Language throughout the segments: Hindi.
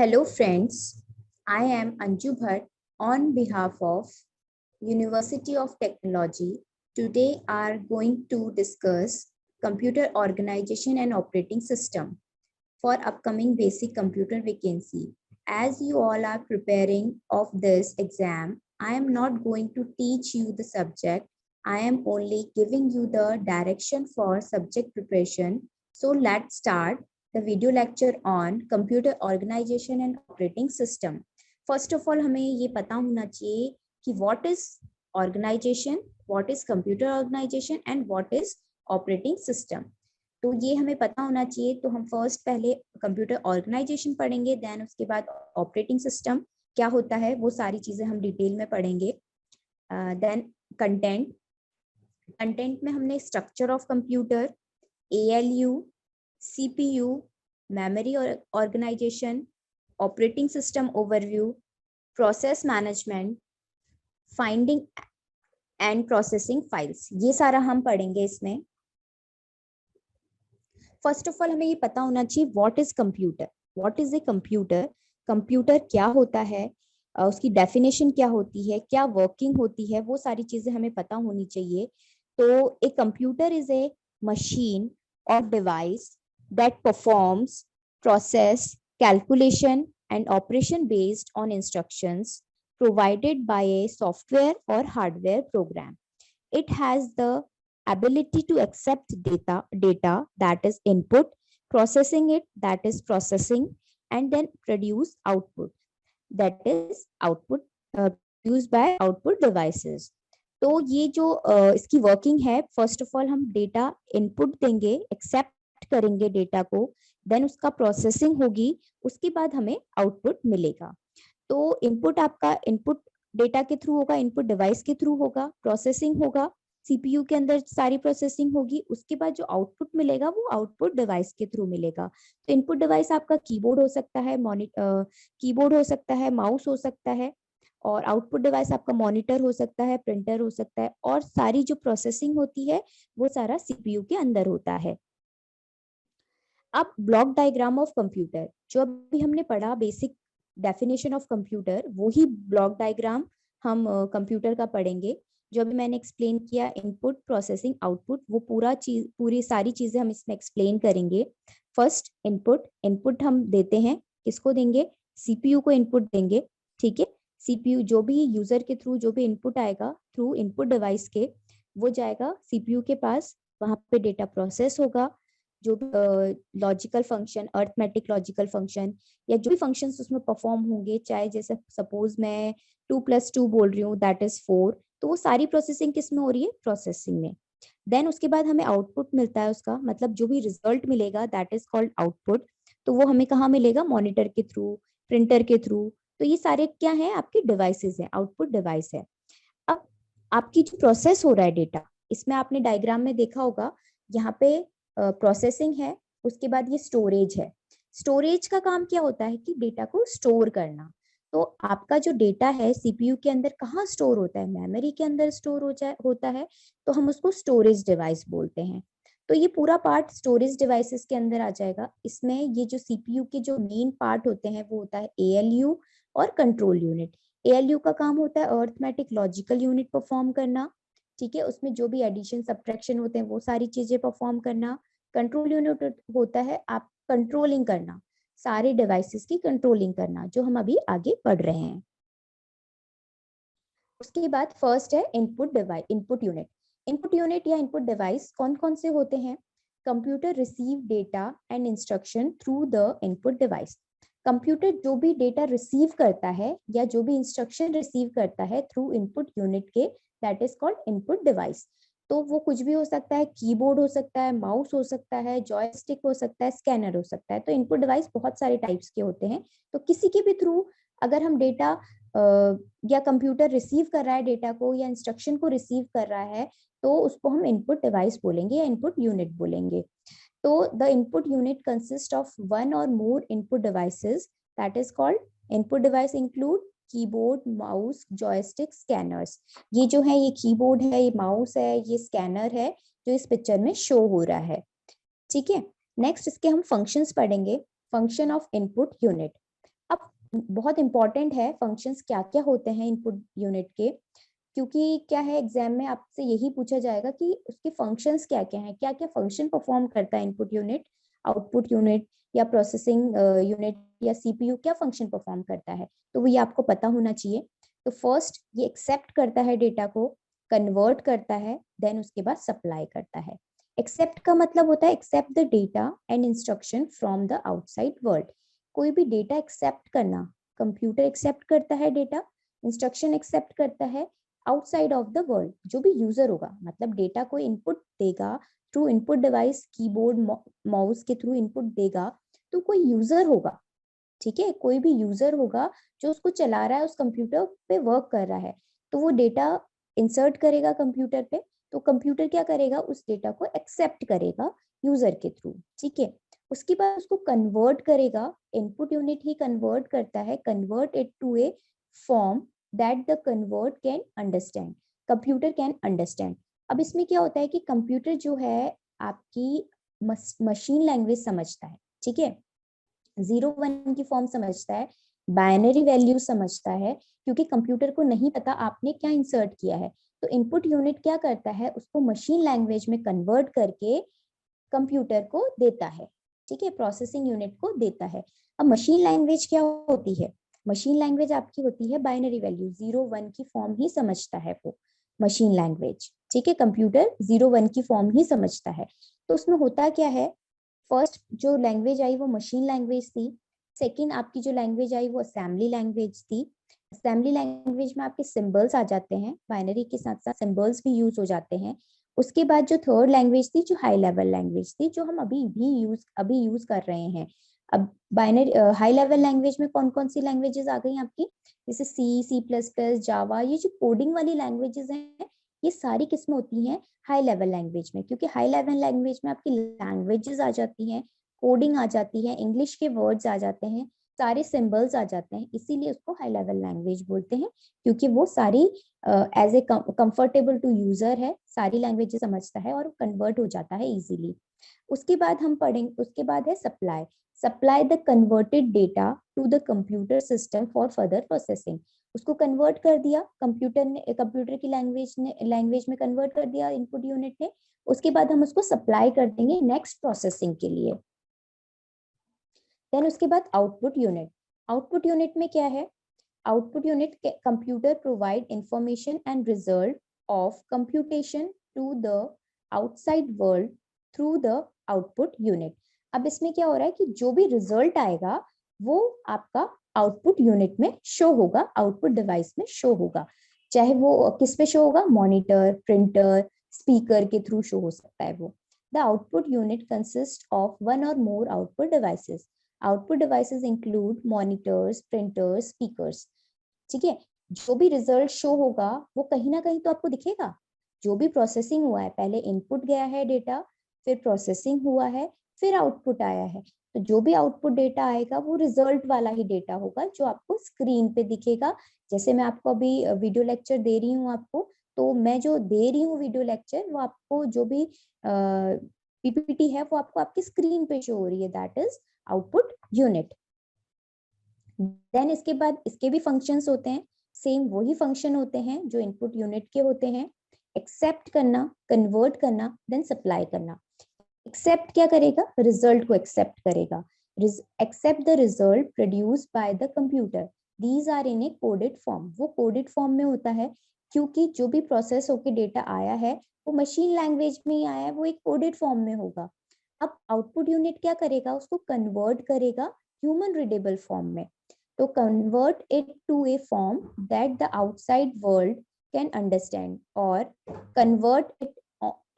Hello friends, I am Anju Bhatt on behalf of University of Technology. Today are going to discuss computer organization and operating system for upcoming basic computer vacancy. As you all are preparing of this exam, I am not going to teach you the subject. I am only giving you the direction for subject preparation. So let's start the video lecture on computer organization and operating system. First of all, हमें ये पता होना चाहिए कि what is organization, what is computer organization and what is operating system. तो ये हमें पता होना चाहिए. तो हम फर्स्ट पहले कंप्यूटर ऑर्गेनाइजेशन पढ़ेंगे, देन उसके बाद ऑपरेटिंग सिस्टम क्या होता है वो सारी चीजें हम डिटेल में पढ़ेंगे. देन कंटेंट में हमने structure of computer, ALU, CPU, memory organization, operating system overview, process management, finding and processing files, ये सारा हम पढ़ेंगे इसमें. फर्स्ट ऑफ ऑल हमें ये पता होना चाहिए what is computer. What is a computer? Computer क्या होता है, उसकी डेफिनेशन क्या होती है, क्या वर्किंग होती है, वो सारी चीजें हमें पता होनी चाहिए. तो a computer is a machine और device that performs process calculation and operation based on instructions provided by a software or hardware program. It has the ability to accept data that is input, processing it, that is processing, and then produce output, that is output produced by output devices. तो ये जो इसकी वर्किंग है, फर्स्ट ऑफ ऑल हम डेटा इनपुट देंगे, एक्सेप्ट करेंगे डेटा को, देन उसका प्रोसेसिंग होगी, उसके बाद हमें आउटपुट मिलेगा. तो इनपुट आपका इनपुट डेटा के थ्रू होगा, इनपुट डिवाइस के थ्रू होगा, प्रोसेसिंग होगा, सीपीयू के अंदर सारी प्रोसेसिंग होगी, उसके बाद जो आउटपुट मिलेगा वो आउटपुट डिवाइस के थ्रू मिलेगा. तो इनपुट डिवाइस आपका कीबोर्ड हो सकता है, कीबोर्ड हो सकता है, माउस हो सकता है, और आउटपुट डिवाइस आपका मॉनिटर हो सकता है, प्रिंटर हो सकता है, और सारी जो प्रोसेसिंग होती है वो सारा सीपीयू के अंदर होता है. अब ब्लॉक डायग्राम ऑफ कंप्यूटर, जो अभी हमने पढ़ा बेसिक डेफिनेशन ऑफ कंप्यूटर, वो ही ब्लॉक डायग्राम हम कंप्यूटर का पढ़ेंगे. जो अभी मैंने एक्सप्लेन किया, इनपुट प्रोसेसिंग आउटपुट, वो पूरी सारी चीजें हम इसमें एक्सप्लेन करेंगे. फर्स्ट इनपुट हम देते हैं, किसको देंगे? सीपीयू को इनपुट देंगे. ठीक है, सीपीयू जो भी यूजर के थ्रू जो भी इनपुट आएगा थ्रू इनपुट डिवाइस के, वो जाएगा सीपीयू के पास, वहां पे डेटा प्रोसेस होगा. जो भी logical function, arithmetic logical function, या जो भी फंक्शंस उसमें परफॉर्म होंगे, चाहे जैसे सपोज मैं 2+2 बोल रही हूँ दैट इज 4, तो वो सारी प्रोसेसिंग किस में हो रही है? प्रोसेसिंग में. देन उसके बाद हमें आउटपुट मिलता है उसका, मतलब जो भी रिजल्ट मिलेगा दैट इज कॉल्ड आउटपुट. तो वो हमें कहाँ मिलेगा? मॉनिटर के थ्रू, प्रिंटर के थ्रू. तो ये सारे क्या है? आपके डिवाइसेस है, आउटपुट डिवाइस है. अब आपकी जो प्रोसेस हो रहा है डेटा, इसमें आपने डायग्राम में देखा होगा, यहाँ पे प्रोसेसिंग है, उसके बाद ये स्टोरेज है. स्टोरेज का काम क्या होता है? कि डेटा को स्टोर करना. तो आपका जो डेटा है सीपीयू के अंदर कहाँ स्टोर होता है? मेमोरी के अंदर स्टोर होता है, तो हम उसको स्टोरेज डिवाइस बोलते हैं. तो ये पूरा पार्ट स्टोरेज डिवाइसेस के अंदर आ जाएगा. इसमें ये जो सीपीयू के जो मेन पार्ट होते हैं वो होता है ALU और कंट्रोल यूनिट. ALU का काम होता है अर्थमेटिक लॉजिकल यूनिट परफॉर्म करना. ठीक है, उसमें जो भी एडिशन सब्ट्रैक्शन होते हैं वो सारी चीजें परफॉर्म करना. कंट्रोल यूनिट होता है आप कंट्रोलिंग करना, सारे डिवाइसेस की कंट्रोलिंग करना, जो हम अभी आगे पढ़ रहे हैं. उसके बाद फर्स्ट है input device, input unit. Input unit या इनपुट डिवाइस कौन कौन से होते हैं? Computer receive data and instruction through the input device. Computer जो भी डेटा रिसीव करता है या जो भी इंस्ट्रक्शन रिसीव करता है थ्रू इनपुट यूनिट के, that is called input device. तो वो कुछ भी हो सकता है, कीबोर्ड हो सकता है, माउस हो सकता है, जॉयस्टिक हो सकता है, स्कैनर हो सकता है. तो इनपुट डिवाइस बहुत सारे टाइप्स के होते हैं. तो किसी के भी थ्रू अगर हम डेटा या कंप्यूटर रिसीव कर रहा है डेटा को, या इंस्ट्रक्शन को रिसीव कर रहा है, तो उसको हम इनपुट डिवाइस बोलेंगे या इनपुट यूनिट बोलेंगे. तो the input unit consist of one or more input devices, that is called input device include keyboard, mouse, joystick, scanners. ये जो है, ये कीबोर्ड है, ये माउस है, ये स्कैनर है जो इस पिक्चर में शो हो रहा है. ठीक है, नेक्स्ट इसके हम फंक्शंस पढ़ेंगे. Function of input unit. अब बहुत इंपॉर्टेंट है फंक्शंस क्या क्या होते हैं इनपुट यूनिट के, क्योंकि क्या है एग्जाम में आपसे यही पूछा जाएगा कि उसके फंक्शंस क्या क्या हैं, क्या क्या फंक्शन परफॉर्म करता है इनपुट यूनिट, आउटपुट यूनिट या प्रोसेसिंग यूनिट या सीपीयू क्या फंक्शन परफॉर्म करता है, तो वो ये आपको पता होना चाहिए। तो फर्स्ट ये एक्सेप्ट करता है डेटा को, कन्वर्ट करता है, देन उसके बाद सप्लाई करता है। एक्सेप्ट का मतलब होता है accept the data and instruction from the outside world. कोई भी डेटा एक्सेप्ट करना, कंप्यूटर एक्सेप्ट करता है डेटा, इंस्ट्रक्शन एक्सेप्ट करता है आउटसाइड ऑफ द वर्ल्ड, जो भी यूजर होगा, मतलब डेटा को इनपुट देगा through input device, keyboard mouse के थ्रू इनपुट देगा, तो कोई यूजर होगा, ठीक है, कोई भी यूजर होगा जो उसको चला रहा है, उस कंप्यूटर पे वर्क कर रहा है, तो वो डेटा इंसर्ट करेगा कंप्यूटर पे, तो कंप्यूटर क्या करेगा, उस डेटा को एक्सेप्ट करेगा यूजर के थ्रू, ठीक है। उसके बाद उसको कन्वर्ट करेगा, इनपुट यूनिट ही कन्वर्ट करता है, convert it to a form that the convert can understand, computer can understand. अब इसमें क्या होता है कि कंप्यूटर जो है आपकी मशीन लैंग्वेज समझता है, ठीक है, 0 1 की फॉर्म समझता है, बाइनरी वैल्यू समझता है, क्योंकि कंप्यूटर को नहीं पता आपने क्या इंसर्ट किया है, तो इनपुट यूनिट क्या करता है, उसको मशीन लैंग्वेज में कन्वर्ट करके कंप्यूटर को देता है, ठीक है, प्रोसेसिंग यूनिट को देता है। अब मशीन लैंग्वेज क्या होती है, मशीन लैंग्वेज आपकी होती है बाइनरी वैल्यू, 0 1 की फॉर्म ही समझता है वो मशीन लैंग्वेज, ठीक है, कंप्यूटर 0 1 की फॉर्म ही समझता है। तो उसमें होता क्या है, फर्स्ट जो लैंग्वेज आई वो मशीन लैंग्वेज थी, सेकंड आपकी जो लैंग्वेज आई वो असेंबली लैंग्वेज थी। असेंबली लैंग्वेज में आपके सिंबल्स आ जाते हैं, बाइनरी के साथ साथ सिंबल्स भी यूज हो जाते हैं। उसके बाद जो थर्ड लैंग्वेज थी, जो हाई लेवल लैंग्वेज थी, जो हम अभी यूज कर रहे हैं। अब बाइनरी हाई लेवल लैंग्वेज में कौन कौन सी लैंग्वेजेस आ गई आपकी, जैसे C++, जावा, ये जो कोडिंग वाली लैंग्वेजेस हैं, ये सारी किस्में होती हैं हाई लेवल लैंग्वेज में, क्योंकि हाई लेवल लैंग्वेज में आपकी लैंग्वेजेस आ जाती हैं, कोडिंग आ जाती है, इंग्लिश के वर्ड्स आ जाते हैं, सारे सिंबल्स आ जाते हैं, इसीलिए उसको हाई लेवल लैंग्वेज बोलते हैं, क्योंकि वो सारी as a comfortable to user है, सारी लैंग्वेजेस समझता है और कन्वर्ट हो जाता है इजीली। उसके बाद हम पढ़ेंगे, उसके बाद है supply, supply the converted data to the computer system for further processing. उसको कन्वर्ट कर दिया कंप्यूटर ने, कंप्यूटर की लैंग्वेज में कन्वर्ट कर दिया इनपुट यूनिट ने, उसके बाद हम उसको सप्लाई कर देंगे नेक्स्ट प्रोसेसिंग के लिए। देन उसके बाद आउटपुट यूनिट, आउटपुट यूनिट में क्या है, output unit computer provide information and result of computation to the outside world through the output unit. अब इसमें क्या हो रहा है कि जो भी रिजल्ट आएगा वो आपका आउटपुट यूनिट में शो होगा, आउटपुट डिवाइस में शो होगा, चाहे वो किस पे शो होगा, मॉनिटर, प्रिंटर, स्पीकर के थ्रू शो हो सकता है वो। The output unit consist of 1 or more output devices. Output devices include monitors, printers, speakers, ठीक है। जो भी रिजल्ट शो होगा वो कहीं ना कहीं तो आपको दिखेगा, जो भी प्रोसेसिंग हुआ है, पहले इनपुट गया है डेटा, फिर प्रोसेसिंग हुआ है, फिर आउटपुट आया है, तो जो भी आउटपुट डेटा आएगा वो रिजल्ट वाला ही डेटा होगा जो आपको स्क्रीन पे दिखेगा। जैसे मैं आपको अभी वीडियो लेक्चर दे रही हूँ आपको, तो मैं जो दे रही हूँ वीडियो लेक्चर, वो आपको जो भी पीपीटी है वो आपको आपकी स्क्रीन पे शो हो रही है, that is output unit. Then इसके बाद इसके भी फंक्शंस होते हैं, सेम वही फंक्शन होते हैं जो इनपुट यूनिट के होते हैं, एक्सेप्ट करना, कन्वर्ट करना, देन सप्लाई करना। एक्सेप्ट क्या करेगा, रिजल्ट को एक्सेप्ट करेगा, accept the result produce by the computer, these are in a coded form, वो कोडेड फॉर्म में होता है, क्योंकि जो भी प्रोसेस होके डेटा आया है वो मशीन लैंग्वेज में ही आया है, वो एक कोडेड फॉर्म में होगा। अब आउटपुट यूनिट क्या करेगा, उसको कन्वर्ट करेगा ह्यूमन रीडेबल फॉर्म में, तो convert it to a form that the outside world can understand, और convert it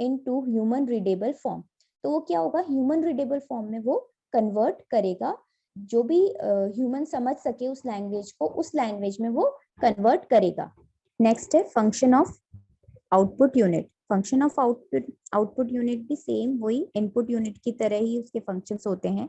into human readable form, तो वो क्या होगा, ह्यूमन रीडेबल फॉर्म में वो कन्वर्ट करेगा, जो भी ह्यूमन समझ सके उस लैंग्वेज को, उस लैंग्वेज में वो कन्वर्ट करेगा। नेक्स्ट है function of output unit, function of output unit भी सेम वही इनपुट यूनिट की तरह ही उसके फंक्शंस होते हैं,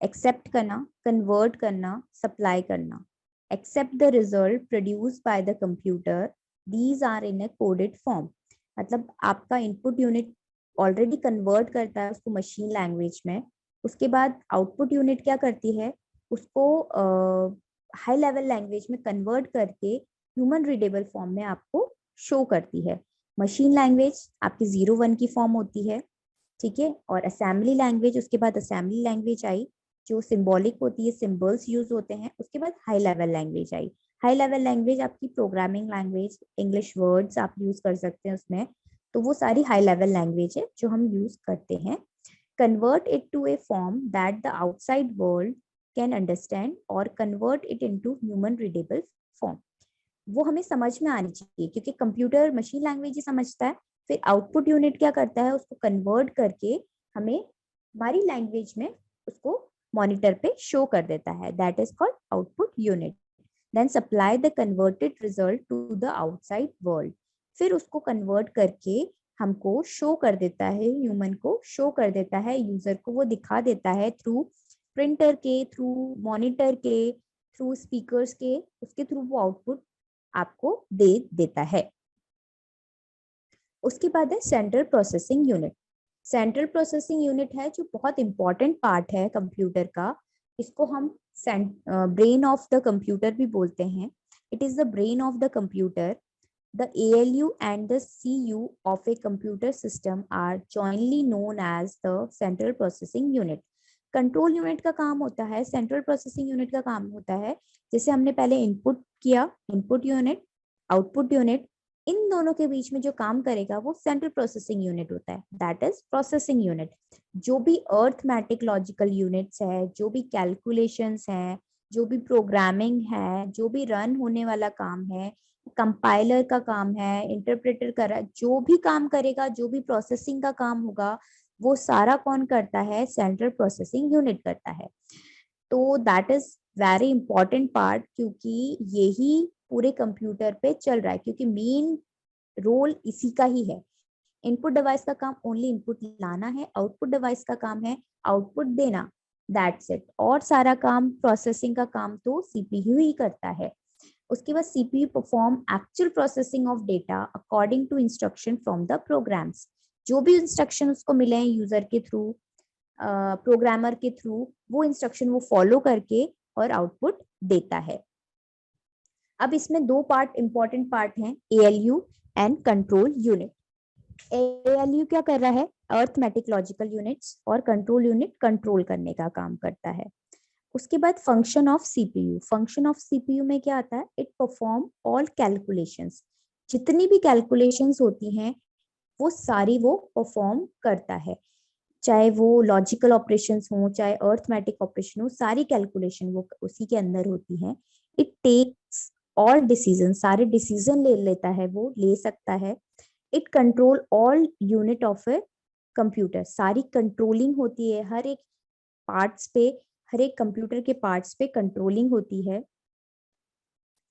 एक्सेप्ट करना, कन्वर्ट करना, सप्लाई करना, accept the result produce by the computer, these are in a coded form, मतलब आपका इनपुट यूनिट ऑलरेडी कन्वर्ट करता है उसको मशीन लैंग्वेज में, उसके बाद आउटपुट यूनिट क्या करती है, उसको हाई लेवल लैंग्वेज में कन्वर्ट करके ह्यूमन रीडेबल फॉर्म में आपको शो करती है। मशीन लैंग्वेज आपकी 0-1 की फॉर्म होती है, ठीक है। और असेंबली लैंग्वेज, उसके बाद असेंबली लैंग्वेज आई जो सिंबॉलिक होती है, सिंबल्स यूज होते हैं। उसके बाद high level language I. High level language आपकी प्रोग्रामिंग लैंग्वेज, इंग्लिश वर्ड्स आप यूज कर सकते हैं उसमें, तो वो सारी हाई लेवल लैंग्वेज है जो हम यूज करते हैं। Convert it to a form that the outside world can understand और convert it into human readable form. वो हमें समझ में आनी चाहिए क्योंकि कंप्यूटर मशीन लैंग्वेज ही समझता है। फिर आउटपुट यूनिट क्या करता है, उसको कन्वर्ट करके हमें हमारी लैंग्वेज में उसको मॉनिटर पे शो कर देता है, that is called output unit. Then supply the converted result to the outside world. फिर उसको कन्वर्ट करके हमको शो कर देता है, ह्यूमन को शो कर देता है, यूजर को वो दिखा देता है थ्रू प्रिंटर के, थ्रू मॉनिटर के, थ्रू स्पीकर्स के, उसके थ्रू वो आउटपुट आपको दे देता है। उसके बाद है central processing unit. Central processing unit है जो बहुत इंपॉर्टेंट पार्ट है कंप्यूटर का। इसको हम ब्रेन ऑफ द कंप्यूटर भी बोलते हैं। It is the brain of the computer. The ALU and the CU of a computer system are jointly known as the Central Processing Unit. Control unit का काम होता है, सेंट्रल प्रोसेसिंग यूनिट का काम होता है, जैसे हमने पहले इनपुट किया, इनपुट यूनिट, आउटपुट यूनिट, इन दोनों के बीच में जो काम करेगा वो सेंट्रल प्रोसेसिंग यूनिट होता है, दैट इज प्रोसेसिंग यूनिट। जो भी अर्थमेटिक लॉजिकल यूनिट्स है, जो भी कैलकुलेशंस है, जो भी प्रोग्रामिंग है, जो भी रन होने वाला काम है, कंपाइलर का काम है, इंटरप्रेटर का, जो भी काम करेगा, जो भी प्रोसेसिंग का काम होगा, वो सारा कौन करता है, सेंट्रल प्रोसेसिंग यूनिट करता है। तो that is very important part, क्योंकि यही पूरे कंप्यूटर पे चल रहा है, क्योंकि मेन रोल इसी का ही है। इनपुट डिवाइस का काम ओनली इनपुट लाना है, आउटपुट डिवाइस का काम है आउटपुट देना, दैट्स इट। और सारा काम प्रोसेसिंग का काम तो सीपीयू ही करता है। उसके बाद CPU perform actual processing of data according to instruction from the programs. जो भी इंस्ट्रक्शन उसको मिले हैं यूजर के थ्रू, प्रोग्रामर के थ्रू, वो इंस्ट्रक्शन वो फॉलो करके और आउटपुट देता है। अब इसमें दो पार्ट, इंपॉर्टेंट पार्ट हैं, ALU and control unit. ALU क्या कर रहा है, अर्थमेटिक लॉजिकल यूनिट्स, और कंट्रोल यूनिट कंट्रोल करने का काम करता है। उसके बाद function of CPU. Function of CPU में क्या आता है, इट परफॉर्म ऑल कैलकुलेशंस। जितनी भी कैलकुलेशंस होती हैं वो सारी वो परफॉर्म करता है, चाहे वो लॉजिकल ऑपरेशंस हो, चाहे अर्थमेटिक ऑपरेशन हो, सारी कैलकुलेशन वो उसी के अंदर होती है। इट टेक्स ऑल डिसीजन, सारे डिसीजन ले लेता है, वो ले सकता है। It control all unit of a computer, सारी कंट्रोलिंग होती है हर एक पार्ट्स पे, हर एक कंप्यूटर के पार्ट्स पे कंट्रोलिंग होती है।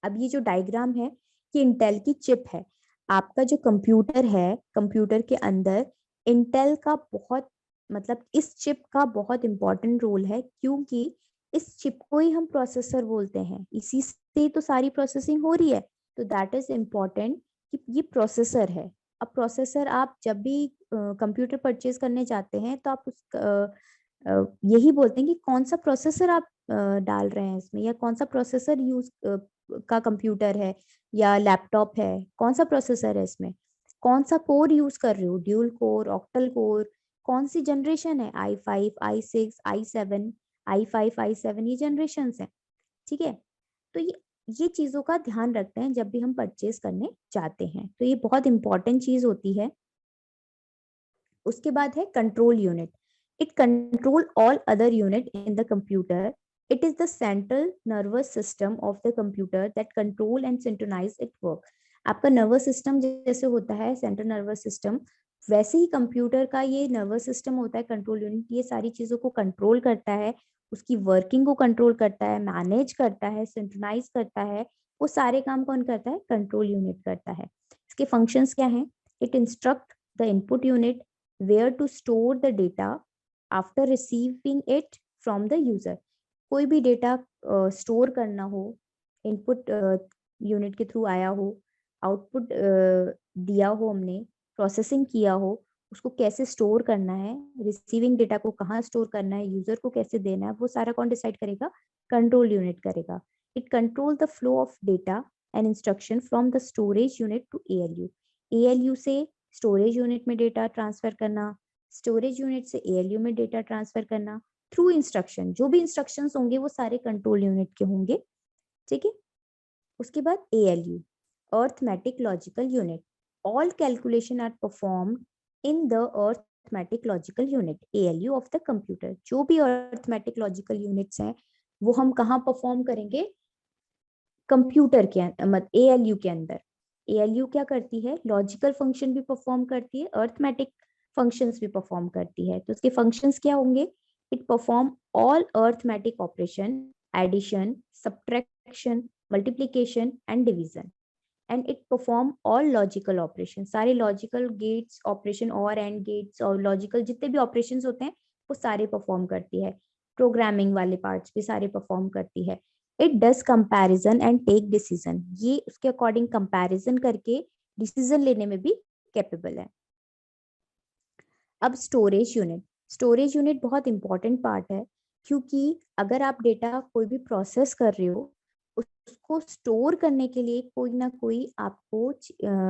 अब ये जो डायग्राम है कि इंटेल की चिप है, आपका जो कंप्यूटर है, कंप्यूटर के अंदर इंटेल का बहुत, मतलब इस चिप का बहुत इंपॉर्टेंट रोल है, क्योंकि इस चिप को ही हम प्रोसेसर बोलते हैं, इसी से तो सारी प्रोसेसिंग हो रही है। तो दैट इज इम्पोर्टेंट कि ये प्रोसेसर है। अब प्रोसेसर, आप जब भी कंप्यूटर परचेज करने जाते हैं तो आप उस यही बोलते हैं कि कौन सा प्रोसेसर आप डाल रहे हैं इसमें, या कौन सा प्रोसेसर यूज का कंप्यूटर है या लैपटॉप है, कौन सा प्रोसेसर है इसमें, कौन सा कोर यूज कर रहे हो, ड्यूल कोर, ऑक्टल कोर, कौन सी जनरेशन है, i5, i6, i7, i5, i7, ये जनरेशन है, ठीक है। तो ये चीजों का ध्यान रखते हैं जब भी हम परचेज करने जाते हैं, तो ये बहुत इंपॉर्टेंट चीज होती है। उसके बाद है control unit. It control all other unit in the computer. It is the central nervous system of the computer that control and synchronize it work. आपका नर्वस सिस्टम जैसे होता है सेंट्रल नर्वस सिस्टम, वैसे ही कंप्यूटर का ये नर्वस सिस्टम होता है, कंट्रोल यूनिट, ये सारी चीजों को कंट्रोल करता है, उसकी वर्किंग को कंट्रोल करता है, मैनेज करता है, सिंक्रोनाइज करता है। वो सारे काम कौन करता है, कंट्रोल यूनिट करता है। इसके फंक्शंस क्या हैं, it instruct the input unit where to store the data after receiving it from the user। कोई भी डेटा स्टोर करना हो, इनपुट यूनिट के थ्रू आया हो, आउटपुट दिया हो, हमने प्रोसेसिंग किया हो, उसको कैसे स्टोर करना है, रिसीविंग डेटा को कहाँ स्टोर करना है, यूजर को कैसे देना है, वो सारा कौन डिसाइड करेगा, कंट्रोल यूनिट करेगा। It controls the flow of data and instruction from the storage unit to ALU. ALU से storage unit में data transfer करना, storage unit से ALU में data transfer करना through instruction. जो भी instructions होंगे वो सारे control unit के होंगे, ठीक है। उसके बाद ALU, Arithmetic Logical Unit. All calculation are performed in the Arithmetic Logical Unit, ALU of the computer. जो भी Arithmetic Logical Units हैं वो हम कहाँ परफॉर्म करेंगे, कंप्यूटर के मतलब ALU के अंदर। ALU क्या करती है, लॉजिकल फंक्शन भी परफॉर्म करती है, अर्थमेटिक फंक्शंस भी परफॉर्म करती है। तो उसके फंक्शंस क्या होंगे, it perform all arithmetic operation, addition, subtraction, multiplication and division, and it perform all logical operation, सारे लॉजिकल गेट्स ऑपरेशन और एंड गेट्स और लॉजिकल जितने भी ऑपरेशंस होते हैं वो सारे परफॉर्म करती है। प्रोग्रामिंग वाले पार्ट्स भी सारे परफॉर्म करती है। It does comparison and take decision, ये उसके अकॉर्डिंग कंपैरिजन करके डिसीजन लेने में भी कैपेबल है। अब स्टोरेज यूनिट बहुत इंपॉर्टेंट पार्ट है, क्योंकि अगर आप डेटा कोई भी प्रोसेस कर रहे हो उसको स्टोर करने के लिए कोई ना कोई आपको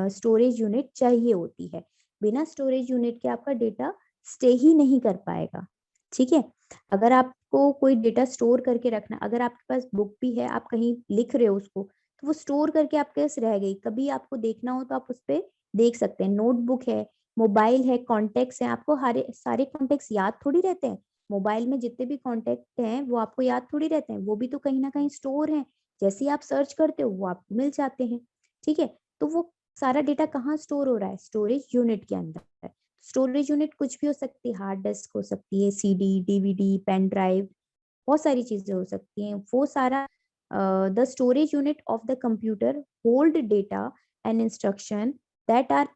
स्टोरेज यूनिट चाहिए होती है। बिना स्टोरेज यूनिट के आपका डेटा स्टे ही नहीं कर पाएगा, ठीक है। अगर आपको कोई डेटा स्टोर करके रखना, अगर आपके पास बुक भी है, आप कहीं लिख रहे हो उसको, तो वो स्टोर करके आपके पास रह गई, कभी आपको देखना हो तो आप उस पर देख सकते हैं। नोटबुक है, मोबाइल है, कॉन्टेक्ट्स हैं, आपको सारे कॉन्टेक्ट्स याद थोड़ी रहते हैं। मोबाइल में जितने भी कॉन्टेक्ट हैं वो आपको याद थोड़ी रहते हैं, वो भी तो कहीं ना कहीं स्टोर हैं। जैसे ही आप सर्च करते हो वो आपको मिल जाते हैं, ठीक है। तो वो सारा डेटा कहाँ स्टोर हो रहा है, स्टोरेज यूनिट के अंदर। स्टोरेज यूनिट कुछ भी हो सकती है, हार्ड डिस्क हो सकती है, CD, DVD, पेन ड्राइव, बहुत सारी चीजें हो सकती हैं। वो सारा the storage unit of the computer hold data and instruction that are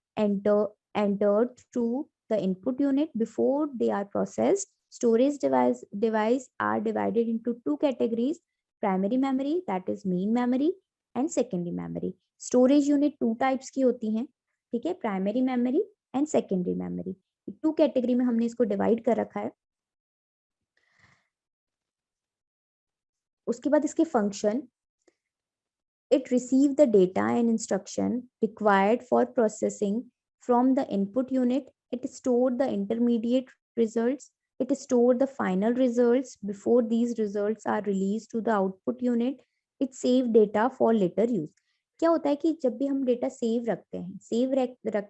entered through the input unit before they are processed. Storage device are divided into two categories: primary memory, that is main memory, and secondary memory. Storage unit two types की होती हैं, ठीक है, primary memory and secondary memory. Two category में हमने इसको डिवाइड कर रखा है। उसके बाद इसके function, it receive the data and instruction required for processing from the input unit. It store the intermediate results. It store the final results before these results are released to the output unit. It save data for later use. क्या होता है कि जब भी हम डेटा सेव रखते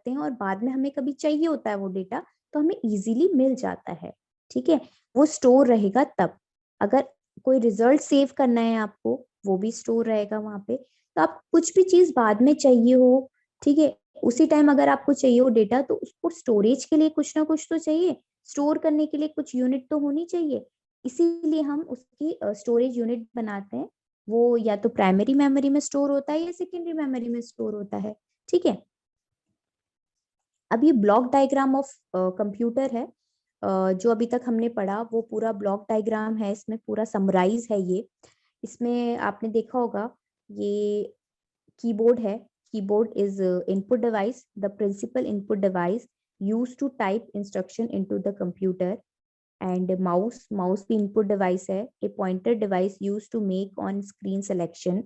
हैं और बाद में हमें कभी चाहिए होता है वो डेटा, तो हमें इजीली मिल जाता है, ठीक है। वो स्टोर रहेगा तब। अगर कोई रिजल्ट सेव करना है आपको, वो भी स्टोर रहेगा वहां पे। तो आप कुछ भी चीज बाद में चाहिए हो, ठीक है, उसी टाइम अगर आपको चाहिए हो डेटा, तो उसको स्टोरेज के लिए कुछ ना कुछ तो चाहिए, स्टोर करने के लिए कुछ यूनिट तो होनी चाहिए। इसीलिए हम उसकी स्टोरेज यूनिट बनाते हैं। वो या तो प्राइमरी मेमोरी में स्टोर होता है या सेकेंडरी मेमोरी में स्टोर होता है, ठीक है। अब ये ब्लॉक डायग्राम ऑफ कंप्यूटर है, जो अभी तक हमने पढ़ा वो पूरा ब्लॉक डायग्राम है, इसमें पूरा समराइज है ये। इसमें आपने देखा होगा ये कीबोर्ड है। Keyboard is input device, the principal input device use to type instruction into the computer. And mouse भी इनपुट डिवाइस है। A pointer device use to make on screen selection.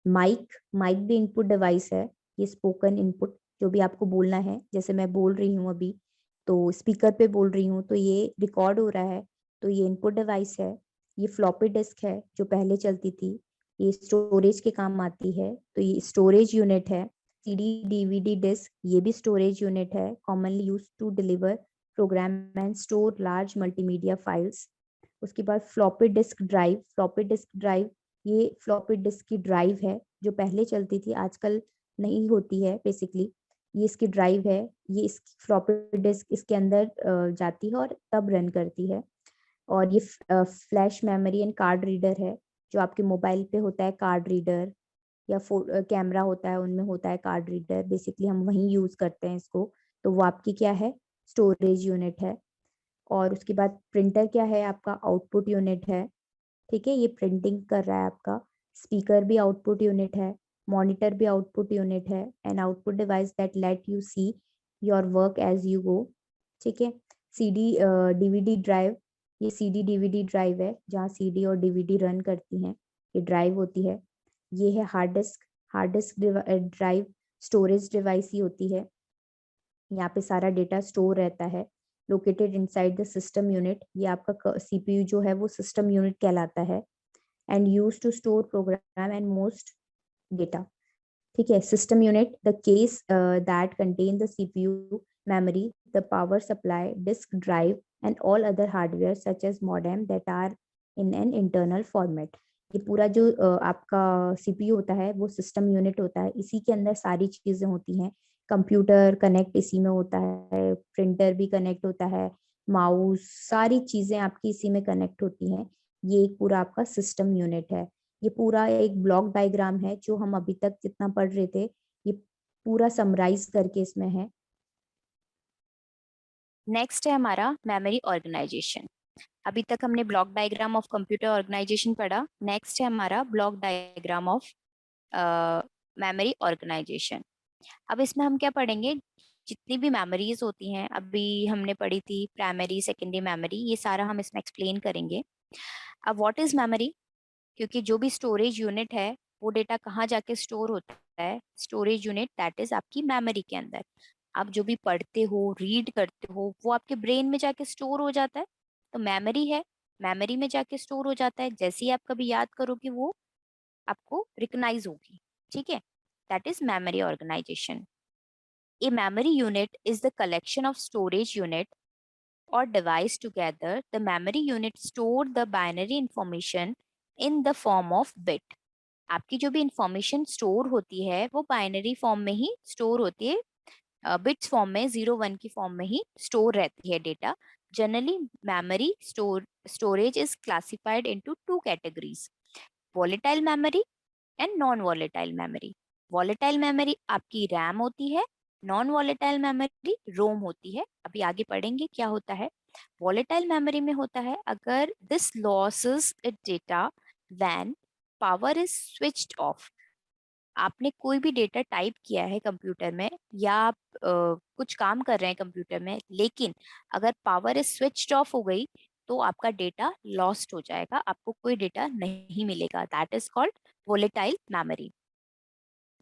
Mic भी इनपुट डिवाइस है, ये स्पोकन इनपुट, जो भी आपको बोलना है, जैसे मैं बोल रही हूँ अभी तो स्पीकर पे बोल रही हूँ तो ये रिकॉर्ड हो रहा है, तो ये इनपुट डिवाइस है। ये फ्लॉपी डिस्क है जो पहले चलती थी, ये स्टोरेज के काम आती है, तो ये स्टोरेज यूनिट है। CD, DVD डिस्क, ये भी स्टोरेज यूनिट है, commonly use to deliver program and store large multimedia files. उसके बाद फ्लॉपी डिस्क ड्राइव, ये फ्लॉपी डिस्क की ड्राइव है जो पहले चलती थी, आजकल नहीं होती है बेसिकली। ये इसकी ड्राइव है, ये इसकी फ्लॉपी डिस्क इसके अंदर जाती है और तब रन करती है। और ये flash memory and card reader है, जो आपके मोबाइल पे होता है कार्ड रीडर, या कैमरा होता है उनमें होता है कार्ड रीडर, बेसिकली हम वहीं यूज करते हैं इसको। तो वो आपकी क्या है, स्टोरेज यूनिट है। और उसके बाद प्रिंटर क्या है, आपका आउटपुट यूनिट है, ठीक है, ये प्रिंटिंग कर रहा है आपका। स्पीकर भी आउटपुट यूनिट है, मॉनिटर भी आउटपुट यूनिट है, an output device that let you see your work as you go, ठीक है। CD DVD ड्राइव, ये CD DVD ड्राइव है जहाँ CD और DVD रन करती हैं, ये ड्राइव होती है। ये है hard disk drive storage device ही होती है। यहाँ पे सारा डेटा स्टोर रहता है, located inside the system unit. ये आपका सीपीयू जो है वो सिस्टम यूनिट कहलाता है। And use to store program and most data. ठीक है, system unit the case that contain the CPU, memory, the power supply, disk drive and all other hardware such as modem that are in an internal format. ये पूरा जो आपका सीपीयू होता है वो सिस्टम यूनिट होता है, इसी के अंदर सारी चीजें होती हैं। कंप्यूटर कनेक्ट इसी में होता है, प्रिंटर भी कनेक्ट होता है, माउस, सारी चीजें आपकी इसी में कनेक्ट होती हैं। ये एक पूरा आपका सिस्टम यूनिट है। ये पूरा एक ब्लॉक डायग्राम है जो हम अभी तक जितना पढ़ रहे थे, ये पूरा समराइज करके इसमें है। नेक्स्ट है हमारा मेमोरी ऑर्गेनाइजेशन। अभी तक हमने block diagram of computer organization पढ़ा। नेक्स्ट है हमारा block diagram of memory organization. अब इसमें हम क्या पढ़ेंगे, जितनी भी मेमोरीज होती हैं, अभी हमने पढ़ी थी प्राइमरी सेकेंडरी मेमोरी, ये सारा हम इसमें एक्सप्लेन करेंगे। अब व्हाट इज मेमोरी, क्योंकि जो भी स्टोरेज यूनिट है वो डेटा कहाँ जाके स्टोर होता है, स्टोरेज यूनिट दैट इज आपकी मेमोरी के अंदर। आप जो भी पढ़ते हो, रीड करते हो, वो आपके ब्रेन में जाके स्टोर हो जाता है, तो मेमोरी है, मेमोरी में जाके स्टोर हो जाता है। जैसे ही आप कभी याद करोगे वो आपको रिकग्नाइज होगी। ठीक है, that is memory organization. A memory unit is the collection of storage unit or device together. The memory unit store the binary information in the form of bit. आपकी जो भी इंफॉर्मेशन स्टोर होती है वो बाइनरी फॉर्म में ही स्टोर होती है, बिट्स फॉर्म में, 0 1 की फॉर्म में ही स्टोर रहती है data. Generally memory storage is classified into 2 categories, volatile memory and non volatile memory. Volatile memory आपकी रैम होती है, नॉन वॉलेटाइल मेमोरी रोम होती है। अभी आगे पढ़ेंगे क्या होता है। वॉलेटाइल मेमोरी में होता है अगर this losses it data when power is switched off. आपने कोई भी डेटा टाइप किया है कंप्यूटर में, या आप कुछ काम कर रहे हैं कंप्यूटर में, लेकिन अगर पावर इज स्विच्ड ऑफ हो गई तो आपका डेटा लॉस्ट हो जाएगा, आपको कोई डेटा नहीं मिलेगा। That is called volatile memory.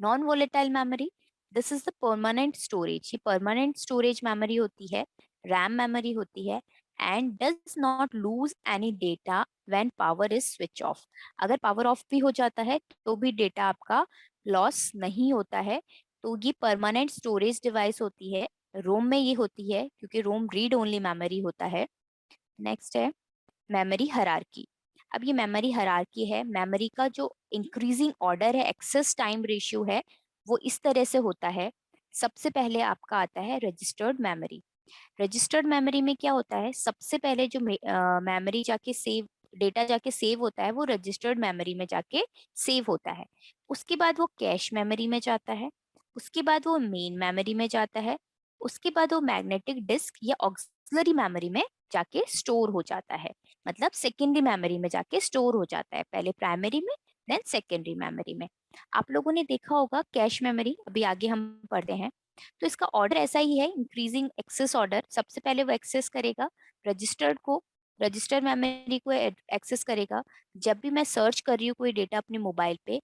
Non volatile memory, this is the permanent storage. ये परमानेंट स्टोरेज मेमोरी होती है, रैम मेमोरी होती है, and does not lose any data when power is switch off. अगर पावर ऑफ भी हो जाता है तो भी डेटा आपका लॉस नहीं होता है। तो ये परमानेंट स्टोरेज डिवाइस होती है। रोम में ये होती है क्योंकि रोम रीड ओनली मेमोरी होता है। नेक्स्ट है मेमोरी हायरार्की। अब ये मेमोरी हायरार्की है, मेमोरी का जो इंक्रीजिंग ऑर्डर है, एक्सेस टाइम रेशियो है, वो इस तरह से होता है। सबसे पहले आपका आता है रजिस्टर्ड मेमोरी। रजिस्टर्ड मेमोरी में क्या होता है, सबसे पहले जो मेमोरी जाके सेव, डेटा जाके सेव होता है वो रजिस्टर्ड मेमोरी में जाके सेव होता है। उसके बाद वो कैश मेमोरी में जाता है, उसके बाद वो मेन मेमोरी में जाता है, उसके बाद वो मैग्नेटिक डिस्क या ऑक्सिलरी मेमोरी में जाके स्टोर हो जाता है। मतलब सेकेंडरी मेमोरी में जाके स्टोर हो जाता है, पहले प्राइमरी में देन सेकेंडरी मेमोरी में। आप लोगों ने देखा होगा कैश मेमोरी, अभी आगे हम पढ़ते हैं। तो इसका ऑर्डर ऐसा ही है, इंक्रीजिंग एक्सेस ऑर्डर। सबसे पहले वो एक्सेस करेगा रजिस्टर्ड को, रजिस्टर्ड मेमोरी को एक्सेस करेगा। जब भी मैं सर्च कर रही हूँ कोई डेटा अपने मोबाइल पे,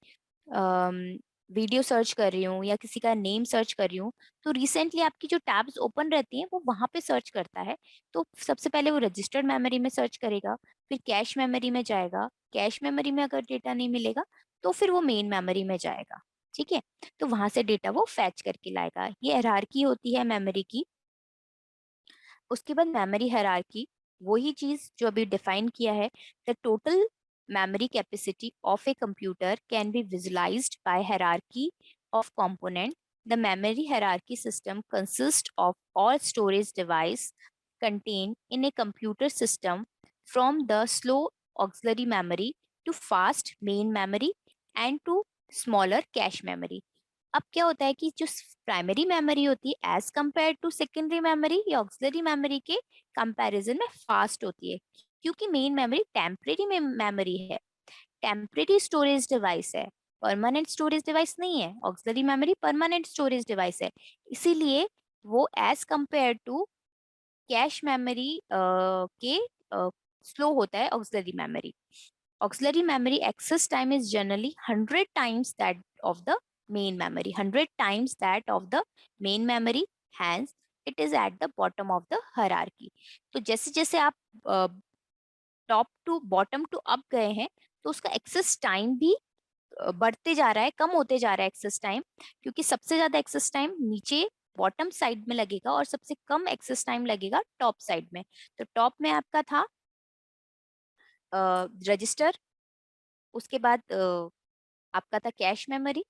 वीडियो सर्च कर रही हूँ या किसी का नेम सर्च कर रही हूँ, तो रिसेंटली आपकी जो टैब्स ओपन रहती हैं वो वहाँ पे सर्च करता है। तो सबसे पहले वो रजिस्टर्ड मेमोरी में सर्च करेगा, फिर कैश मेमोरी में जाएगा, कैश मेमोरी में अगर डेटा नहीं मिलेगा तो फिर वो मेन मेमोरी में जाएगा। ठीक है, तो वहां से डेटा वो फैच करके लाएगा। ये हायरार्की होती है मेमोरी की। उसके बाद मेमोरी हायरार्की, वही चीज जो अभी डिफाइन किया है, the total memory capacity of a computer can be visualized by hierarchy of component. The memory hierarchy system consists of all storage device contained in a computer system, from the slow auxiliary memory to fast main memory and to smaller cache memory. अब क्या होता है कि जो प्राइमरी मेमोरी होती है as compare to secondary memory या ऑक्सिलरी मेमोरी के कंपैरिजन में फास्ट होती है, क्योंकि मेन मेमोरी टेम्परेरी मेमोरी है, टेम्परेरी स्टोरेज डिवाइस है, परमानेंट स्टोरेज डिवाइस नहीं है। Auxiliary memory permanent storage device है, इसीलिए वो as compare to cache memory के स्लो होता है auxiliary memory. auxiliary memory access time is generally 100 times that of the main memory, 100 times that of the main memory, hence it is at the bottom of the hierarchy. तो जैसे जैसे आप top to bottom to up गए हैं तो उसका एक्सेस टाइम भी बढ़ते जा रहा है, कम होते जा रहा है एक्सेस टाइम, क्योंकि सबसे ज्यादा एक्सेस टाइम नीचे बॉटम साइड में लगेगा और सबसे कम एक्सेस टाइम लगेगा टॉप साइड में। तो टॉप में आपका था रजिस्टर, उसके बाद आपका था कैश मेमोरी,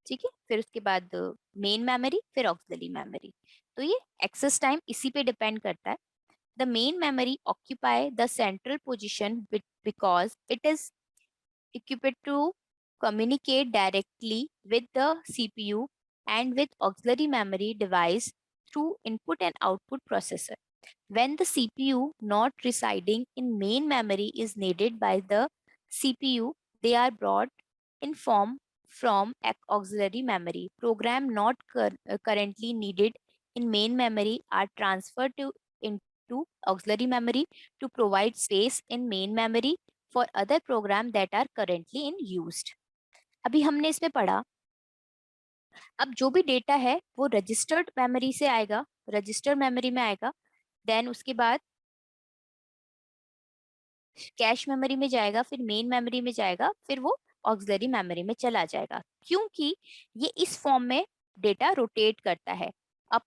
ठीक है, फिर उसके बाद मेन मेमोरी, फिर ऑक्सिलरी मेमोरी। तो ये एक्सेस टाइम इसी पे डिपेंड करता है। The main memory occupy the central position because it is equipped to communicate directly with the CPU and with auxiliary memory device through input and output processor. When the CPU not residing in main memory is needed by the CPU, they are brought in form from auxiliary memory. Program not currently needed in main memory are transferred into auxiliary memory to provide space in main memory for other program that are currently in used. अभी हमने इसमें पढ़ा, अब जो भी डेटा है वो रजिस्टर्ड मेमोरी से आएगा, रजिस्टर्ड मेमोरी में आएगा, देन उसके बाद कैश मेमोरी में जाएगा, फिर मेन मेमोरी में जाएगा, फिर वो ऑक्सिलरी मेमोरी में चला जाएगा, क्योंकि ये इस फॉर्म में डेटा रोटेट करता है अप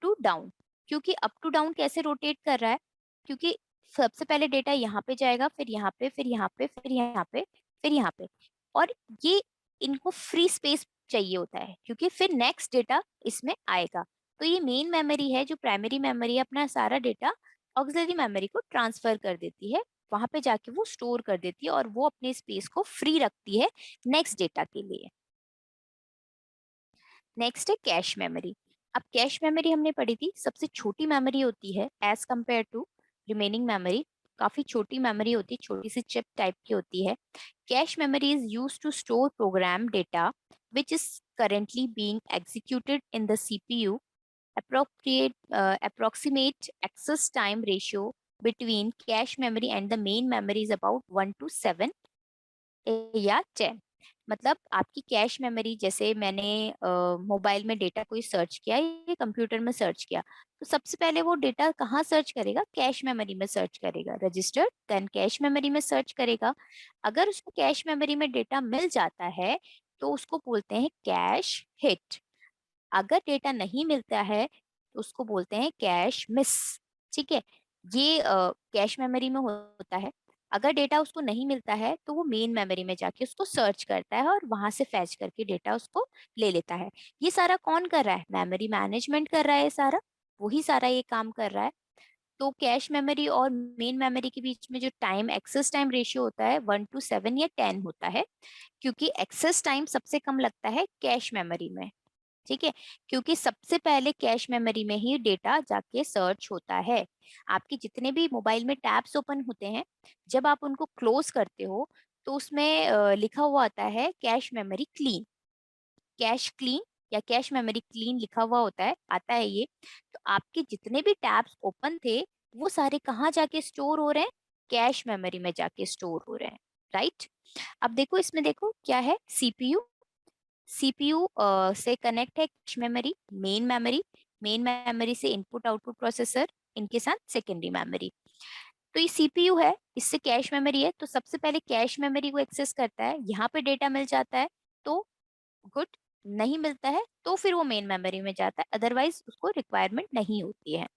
टू डाउन। क्योंकि अप टू डाउन कैसे रोटेट कर रहा है, क्योंकि सबसे पहले डेटा यहाँ पे जाएगा, फिर यहाँ पे, फिर यहाँ पे, फिर यहाँ पे, फिर यहाँ पे, और ये इनको फ्री स्पेस चाहिए होता है क्योंकि फिर नेक्स्ट डेटा इसमें आएगा। तो ये मेन मेमोरी है जो प्राइमरी मेमोरी है, अपना सारा डेटा ऑक्सिलरी मेमोरी को ट्रांसफर कर देती है, वहां पे जाके वो स्टोर कर देती है और वो अपने स्पेस को फ्री रखती है नेक्स्ट डेटा के लिए। नेक्स्ट है कैश मेमोरी। अब कैश मेमोरी हमने पढ़ी थी, सबसे छोटी मेमोरी होती है as compare to remaining memory, काफी छोटी मेमोरी होती है, छोटी सी चिप टाइप की होती है। Cache memory is used to store program data which is currently being executed in the CPU. Approximate access time ratio between cache memory and the main memory is about 1 to 7 या 10। मतलब आपकी कैश मेमोरी, जैसे मैंने मोबाइल में डेटा कोई सर्च किया या कंप्यूटर में सर्च किया, तो सबसे पहले वो डेटा कहाँ सर्च करेगा, कैश मेमोरी में सर्च करेगा, रजिस्टर देन कैश मेमोरी में सर्च करेगा। अगर उसको कैश मेमोरी में डेटा मिल जाता है तो उसको बोलते हैं कैश हिट। अगर डेटा नहीं मिलता है तो उसको बोलते हैं कैश मिस। ठीक है, ये कैश मेमोरी में होता है। अगर डेटा उसको नहीं मिलता है तो वो मेन मेमोरी में जाके उसको सर्च करता है और वहां से फैच करके डेटा उसको ले लेता है। ये सारा कौन कर रहा है, मेमोरी मैनेजमेंट कर रहा है, ये सारा वही सारा ये काम कर रहा है। तो कैश मेमोरी और मेन मेमोरी के बीच में जो टाइम एक्सेस टाइम रेशियो होता है 1 to 7 या 10 होता है, क्योंकि एक्सेस टाइम सबसे कम लगता है कैश मेमोरी में। ठीक है, क्योंकि सबसे पहले कैश मेमोरी में ही डेटा जाके सर्च होता है। आपके जितने भी मोबाइल में टैब्स ओपन होते हैं, जब आप उनको क्लोज करते हो तो उसमें लिखा हुआ आता है cache memory clean, cash clean या कैश मेमोरी क्लीन लिखा हुआ होता है, आता है ये। तो आपके जितने भी टैब्स ओपन थे वो सारे कहाँ जाके स्टोर हो रहे हैं, कैश मेमोरी में जाके स्टोर हो रहे हैं, राइट। अब देखो इसमें, देखो क्या है, सीपीयू, सीपीयू से कनेक्ट है कैश मेमोरी, मेन मेमोरी से इनपुट आउटपुट प्रोसेसर, इनके साथ सेकेंडरी मेमोरी। तो ये सीपीयू है, इससे कैश मेमोरी है, तो सबसे पहले कैश मेमोरी को एक्सेस करता है, यहाँ पे डेटा मिल जाता है तो गुड, नहीं मिलता है तो फिर वो मेन मेमोरी में जाता है, अदरवाइज उसको रिक्वायरमेंट नहीं होती है।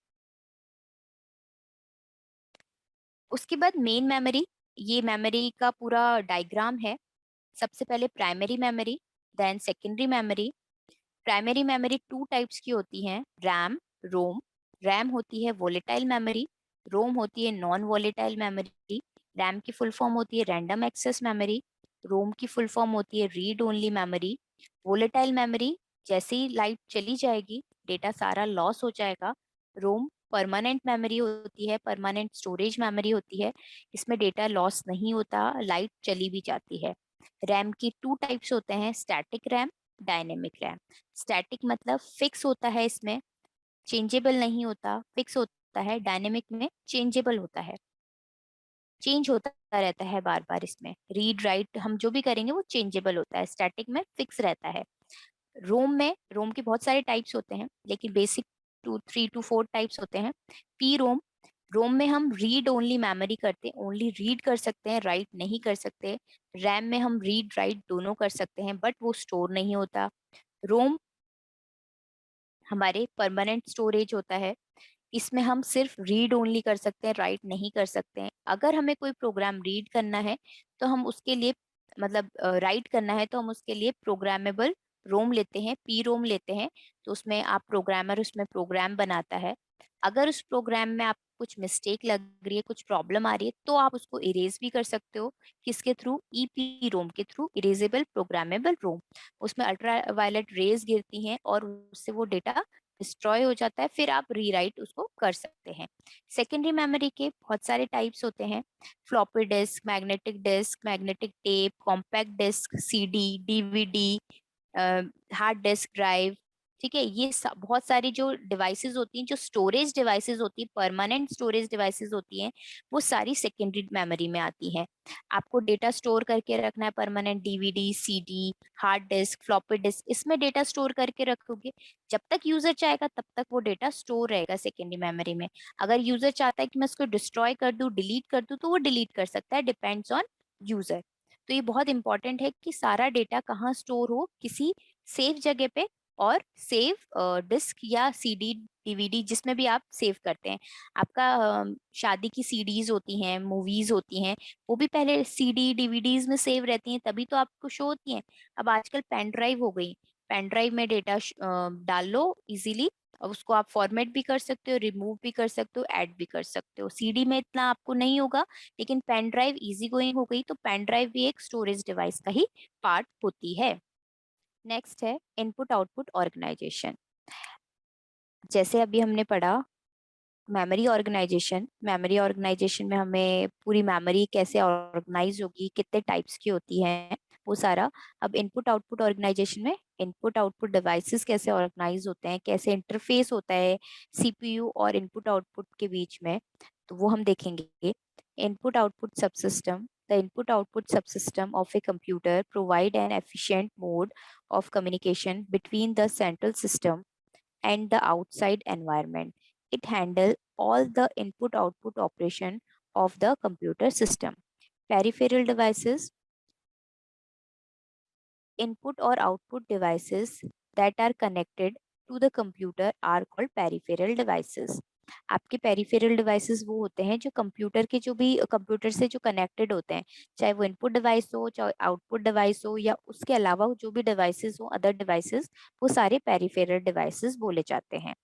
उसके बाद मेन मेमोरी, ये मेमोरी का पूरा डायग्राम है। सबसे पहले primary memory, then secondary memory. Primary memory two types की होती हैं, रैम, रोम। रैम होती है वोलेटाइल मेमोरी, रोम होती है नॉन वोलेटाइल मेमोरी। रैम की फुल फॉर्म होती है रैंडम एक्सेस मेमोरी, रोम की फुल फॉर्म होती है read only memory. Volatile memory, जैसे ही लाइट चली जाएगी डेटा सारा लॉस हो जाएगा। रोम परमानेंट मेमोरी होती है, परमानेंट स्टोरेज मेमोरी होती है, इसमें डेटा लॉस नहीं होता, लाइट चली भी जाती है। रैम की टू टाइप्स होते हैं, static RAM, dynamic RAM. Static मतलब फिक्स होता है, इसमें चेंजेबल नहीं होता, फिक्स होता होता है डायनेमिक में चेंजेबल होता है, चेंज होता रहता है बार बार। इसमें रीड राइट हम जो भी करेंगे वो चेंजेबल होता है, स्टैटिक में फिक्स रहता है। रोम के बहुत सारे टाइप्स होते हैं, लेकिन बेसिक 3 to 4 टाइप्स होते हैं। पी रोम, रोम में हम रीड ओनली मेमोरी करते हैं, ओनली रीड कर सकते हैं, राइट नहीं कर सकते। रैम में हम रीड राइट दोनों कर सकते हैं, बट वो स्टोर नहीं होता। रोम हमारे परमानेंट स्टोरेज होता है, इसमें हम सिर्फ रीड ओनली कर सकते हैं, राइट नहीं कर सकते हैं। अगर हमें कोई प्रोग्राम रीड करना है तो हम उसके लिए, मतलब राइट करना है तो हम उसके लिए प्रोग्रामेबल रोम लेते हैं, पी रोम लेते हैं। तो उसमें आप प्रोग्रामर उसमें प्रोग्राम बनाता है। अगर उस प्रोग्राम में आप कुछ मिस्टेक लग रही है, कुछ प्रॉब्लम आ रही है, तो आप उसको इरेज भी कर सकते हो। किसके थ्रू? ईपी रोम के थ्रू, इरेजेबल प्रोग्रामेबल रोम। उसमें अल्ट्रा वायलेट रेज गिरती हैं और उससे वो डेटा डिस्ट्रॉय हो जाता है, फिर आप रीराइट उसको कर सकते हैं। सेकेंडरी मेमोरी के बहुत सारे टाइप्स होते हैं। Floppy disk, magnetic tape, compact disk, CD, DVD, hard disk drive. ठीक है, ये बहुत सारी जो डिवाइसेस होती हैं, जो स्टोरेज डिवाइसेस होती है, परमानेंट स्टोरेज डिवाइसेस होती हैं, वो सारी सेकेंडरी मेमोरी में आती हैं। आपको डेटा स्टोर करके रखना है permanent, DVD, CD, hard disk, floppy disk, इसमें डेटा स्टोर करके रखोगे। जब तक यूजर चाहेगा तब तक वो डेटा स्टोर रहेगा सेकेंडरी मेमोरी में। अगर यूजर चाहता है कि मैं इसको डिस्ट्रॉय कर दूं, डिलीट कर दूं, तो वो डिलीट कर सकता है, डिपेंड्स ऑन यूजर। तो ये बहुत इंपॉर्टेंट है कि सारा डेटा कहाँ स्टोर हो, किसी सेफ जगह पे, और सेव डिस्क या सीडी, डीवीडी, जिसमें भी आप सेव करते हैं। आपका शादी की सीडीज होती हैं, मूवीज होती हैं, वो भी पहले सीडी डीवीडीज में सेव रहती हैं, तभी तो आपको शो होती हैं। अब आजकल पेन ड्राइव हो गई, पेन ड्राइव में डेटा डाल लो इजीली, और उसको आप फॉर्मेट भी कर सकते हो, रिमूव भी कर सकते हो, ऐड भी कर सकते हो। सीडी में इतना आपको नहीं होगा, लेकिन पेन ड्राइव इजी गोइंग हो गई, तो पेन ड्राइव भी एक स्टोरेज डिवाइस का ही पार्ट होती है। नेक्स्ट है इनपुट आउटपुट ऑर्गेनाइजेशन। जैसे अभी हमने पढ़ा मेमोरी ऑर्गेनाइजेशन में हमें पूरी मेमोरी कैसे ऑर्गेनाइज होगी, कितने टाइप्स की होती है, वो सारा। अब इनपुट आउटपुट ऑर्गेनाइजेशन में इनपुट आउटपुट डिवाइसेस कैसे ऑर्गेनाइज होते हैं, कैसे इंटरफेस होता है सीपीयू और इनपुट आउटपुट के बीच में, तो वो हम देखेंगे। Input output subsystem, the input output subsystem of a computer provide an efficient mode of communication between the central system and the outside environment. It handle all the input output operation of the computer system. Peripheral devices, input or output devices that are connected to the computer are called peripheral devices. आपके पेरिफेरल डिवाइसेस वो होते हैं जो कंप्यूटर के, जो भी कंप्यूटर से जो कनेक्टेड होते हैं, चाहे वो इनपुट डिवाइस हो, चाहे आउटपुट डिवाइस हो, या उसके अलावा जो भी डिवाइसेस हो, अदर डिवाइसेस, वो सारे पेरिफेरल डिवाइसेस बोले जाते हैं।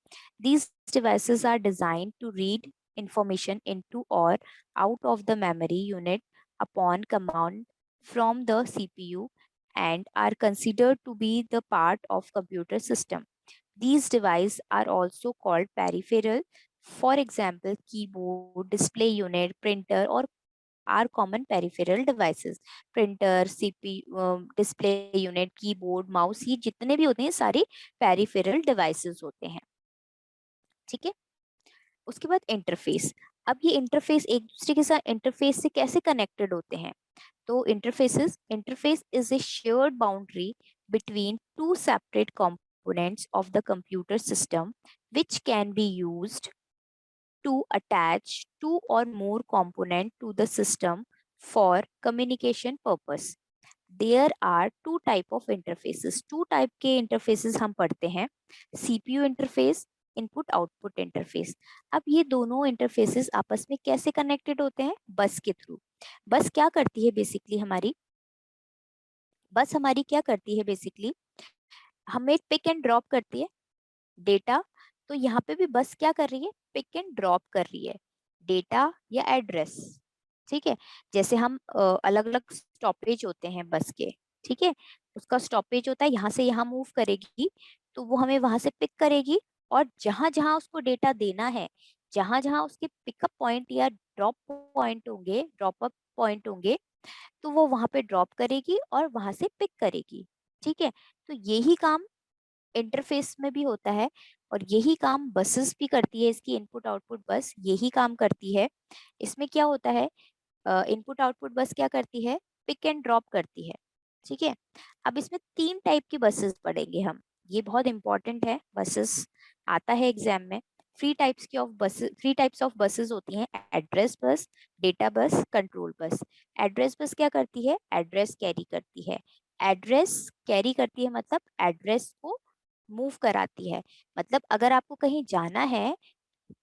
These devices are designed to read information into or out of the memory unit upon command from the CPU and are considered to be the part of computer system. These devices are also called peripheral. For example, keyboard, display unit, printer, or are common peripheral devices. Printer, CPU, display unit, keyboard, mouse, ये जितने भी होते हैं सारे peripheral devices होते हैं। ठीक है, उसके बाद इंटरफेस। अब ये इंटरफेस एक दूसरे के साथ इंटरफेस से कैसे कनेक्टेड होते हैं? तो interface is a shared boundary between two separate components of the computer system which can be used to attach two or more component to the system for communication purpose. There are two type of interfaces, two type के इंटरफेसेस हम पढ़ते हैं। CPU interface, input output interface. अब ये दोनों इंटरफेसेस आपस में कैसे कनेक्टेड होते हैं? बस के थ्रू। बस क्या करती है बेसिकली हमारी? बस हमारी क्या करती है बेसिकली? हमें पिक एंड ड्रॉप करती है डेटा। तो यहाँ पे भी बस क्या कर रही है? पिक एंड ड्रॉप कर रही है डेटा या एड्रेस। ठीक है, जैसे हम अलग अलग स्टॉपेज होते हैं बस के। ठीक है, उसका स्टॉपेज होता है, यहाँ से यहाँ मूव करेगी, तो वो हमें वहां से पिक करेगी, और जहां जहां उसको डेटा देना है, जहां जहां उसके पिकअप पॉइंट या ड्रॉप अप पॉइंट होंगे, तो वो वहां पे ड्रॉप करेगी और वहां से पिक करेगी। ठीक है, तो यही काम इंटरफेस में भी होता है, और यही काम बसेस भी करती है। इसकी इनपुट आउटपुट बस यही काम करती है। इसमें क्या होता है, इनपुट आउटपुट बस क्या करती है, पिक एंड ड्रॉप करती है। ठीक है, अब इसमें 3 टाइप की बसेस पढ़ेंगे हम, ये बहुत इंपॉर्टेंट है, बसेस आता है एग्जाम में। थ्री टाइप्स ऑफ बसेस होती हैं, address bus, data bus, control bus. Address bus क्या करती है, एड्रेस कैरी करती है। एड्रेस कैरी करती है मतलब एड्रेस को मूव कराती है। मतलब अगर आपको कहीं जाना है,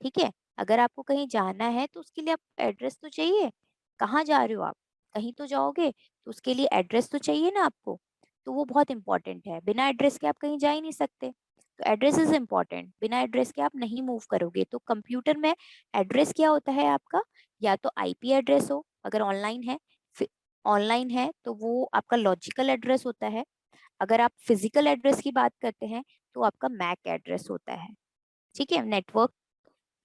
ठीक है, अगर आपको कहीं जाना है तो उसके लिए आप एड्रेस तो चाहिए। कहाँ जा रहे हो आप, कहीं तो जाओगे, तो उसके लिए एड्रेस तो चाहिए ना आपको। तो वो बहुत इंपॉर्टेंट है, बिना एड्रेस के आप कहीं जा ही नहीं सकते। तो एड्रेस इज इम्पॉर्टेंट, बिना एड्रेस के आप नहीं मूव करोगे। तो कंप्यूटर में एड्रेस क्या होता है आपका, या तो आईपी एड्रेस हो, अगर ऑनलाइन है तो वो आपका लॉजिकल एड्रेस होता है। अगर आप फिजिकल एड्रेस की बात करते हैं तो आपका मैक एड्रेस होता है। ठीक है, नेटवर्क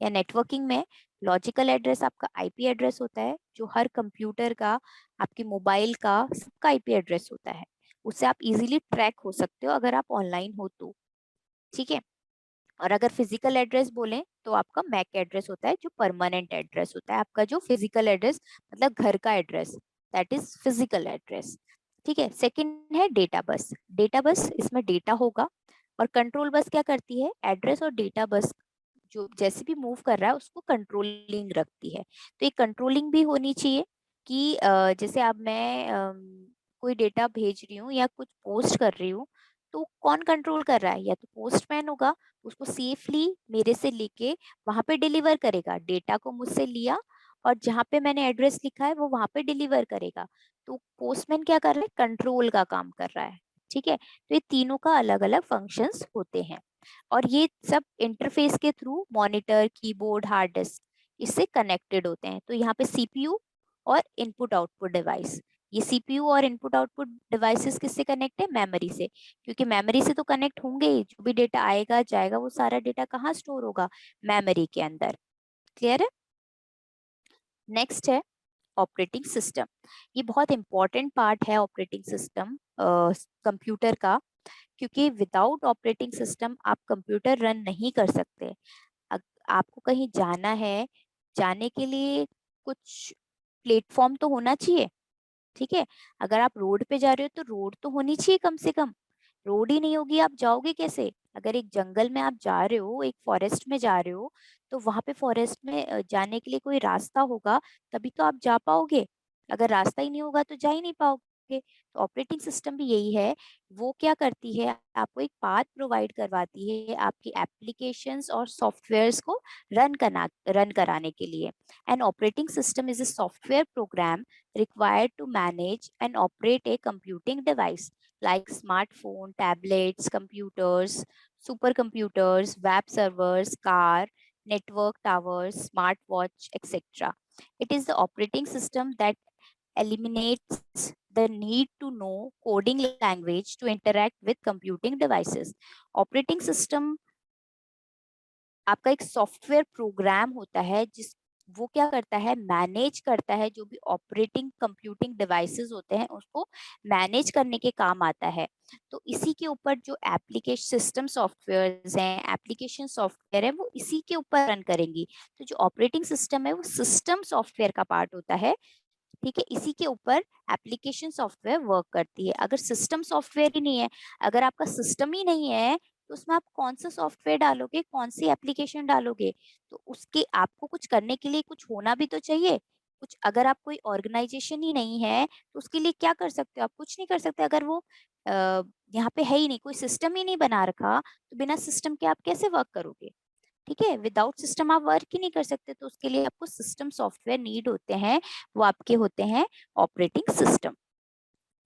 या नेटवर्किंग में लॉजिकल एड्रेस आपका आईपी एड्रेस होता है, जो हर कंप्यूटर का, आपके मोबाइल का, सबका आईपी एड्रेस होता है। उससे आप इजीली ट्रैक हो सकते हो अगर आप ऑनलाइन हो तो। ठीक है, और अगर फिजिकल एड्रेस बोलें तो आपका मैक एड्रेस होता है, जो परमानेंट एड्रेस होता है आपका, जो फिजिकल एड्रेस मतलब घर का address, that is physical address. ठीक है, सेकंड है डेटा बस। डेटा बस, इसमें डेटा होगा। और कंट्रोल बस क्या करती है, एड्रेस और डेटा बस जो जैसे भी मूव कर रहा है उसको कंट्रोलिंग रखती है। तो एक कंट्रोलिंग भी होनी चाहिए कि जैसे अब मैं कोई डेटा भेज रही हूँ या कुछ पोस्ट कर रही हूँ, तो कौन कंट्रोल कर रहा है, या तो पोस्टमैन होगा, उसको सेफली मेरे से लेके वहां पे डिलीवर करेगा। डेटा को मुझसे लिया और जहाँ पे मैंने एड्रेस लिखा है वो वहां पे डिलीवर करेगा। तो पोस्टमैन क्या कर रहा है, कंट्रोल का काम कर रहा है। ठीक है, तो ये तीनों का अलग अलग फंक्शंस होते हैं, और ये सब इंटरफेस के through monitor, keyboard, hard disk इससे कनेक्टेड होते हैं। तो यहाँ पे सीपीयू और इनपुट आउटपुट डिवाइस, ये सीपीयू और इनपुट आउटपुट डिवाइसेस किससे कनेक्ट है, मेमोरी से। क्योंकि मेमोरी से तो कनेक्ट होंगे ही, जो भी डेटा आएगा जाएगा वो सारा डेटा कहाँ स्टोर होगा, मेमोरी के अंदर। क्लियर है। नेक्स्ट है ऑपरेटिंग सिस्टम। ये बहुत इंपॉर्टेंट पार्ट है ऑपरेटिंग सिस्टम कंप्यूटर का, क्योंकि विदाउट ऑपरेटिंग सिस्टम आप कंप्यूटर रन नहीं कर सकते। आपको कहीं जाना है, जाने के लिए कुछ प्लेटफॉर्म तो होना चाहिए। ठीक है, अगर आप रोड पे जा रहे हो तो रोड तो होनी चाहिए कम से कम। रोड ही नहीं होगी आप जाओगे कैसे। अगर एक जंगल में आप जा रहे हो, एक फॉरेस्ट में जा रहे हो, तो वहां पे फॉरेस्ट में जाने के लिए कोई रास्ता होगा, तभी तो आप जा पाओगे। अगर रास्ता ही नहीं होगा तो जा ही नहीं पाओगे। तो ऑपरेटिंग सिस्टम भी यही है, वो क्या करती है, आपको एक पाथ प्रोवाइड करवाती है आपकी एप्लीकेशंस और सॉफ्टवेयर्स को रन कराने के लिए। An operating system is a software program required to manage and operate a computing device like smartphone, tablets, computers, supercomputers, web servers, car, network towers, smartwatch, etc. It is the operating system that eliminates the need to know coding language to interact with computing devices. Operating system आपका एक सॉफ्टवेयर प्रोग्राम होता है, जिस वो क्या करता है, मैनेज करता है, जो भी ऑपरेटिंग कंप्यूटिंग डिवाइसेस होते हैं उसको मैनेज करने के काम आता है। तो इसी के ऊपर जो एप्लीकेशन सिस्टम सॉफ्टवेयर हैं, एप्लीकेशन सॉफ्टवेयर है, वो इसी के ऊपर रन करेंगी। तो जो ऑपरेटिंग सिस्टम है वो सिस्टम सॉफ्टवेयर का पार्ट होता है। ठीक है, इसी के ऊपर एप्लीकेशन सॉफ्टवेयर वर्क करती है। अगर सिस्टम सॉफ्टवेयर ही नहीं है, अगर आपका सिस्टम ही नहीं है, तो उसमें आप कौन सा सॉफ्टवेयर डालोगे, कौन सी एप्लीकेशन डालोगे। तो उसके आपको कुछ करने के लिए कुछ होना भी तो चाहिए कुछ। अगर आप कोई ऑर्गेनाइजेशन ही नहीं है तो उसके लिए क्या कर सकते हो, आप कुछ नहीं कर सकते। अगर वो यहाँ पे है ही नहीं, कोई सिस्टम ही नहीं बना रखा, तो बिना सिस्टम के आप कैसे वर्क करोगे। ठीक है, विदाउट सिस्टम आप वर्क ही नहीं कर सकते। तो उसके लिए आपको सिस्टम सॉफ्टवेयर नीड होते हैं, वो आपके होते हैं ऑपरेटिंग सिस्टम।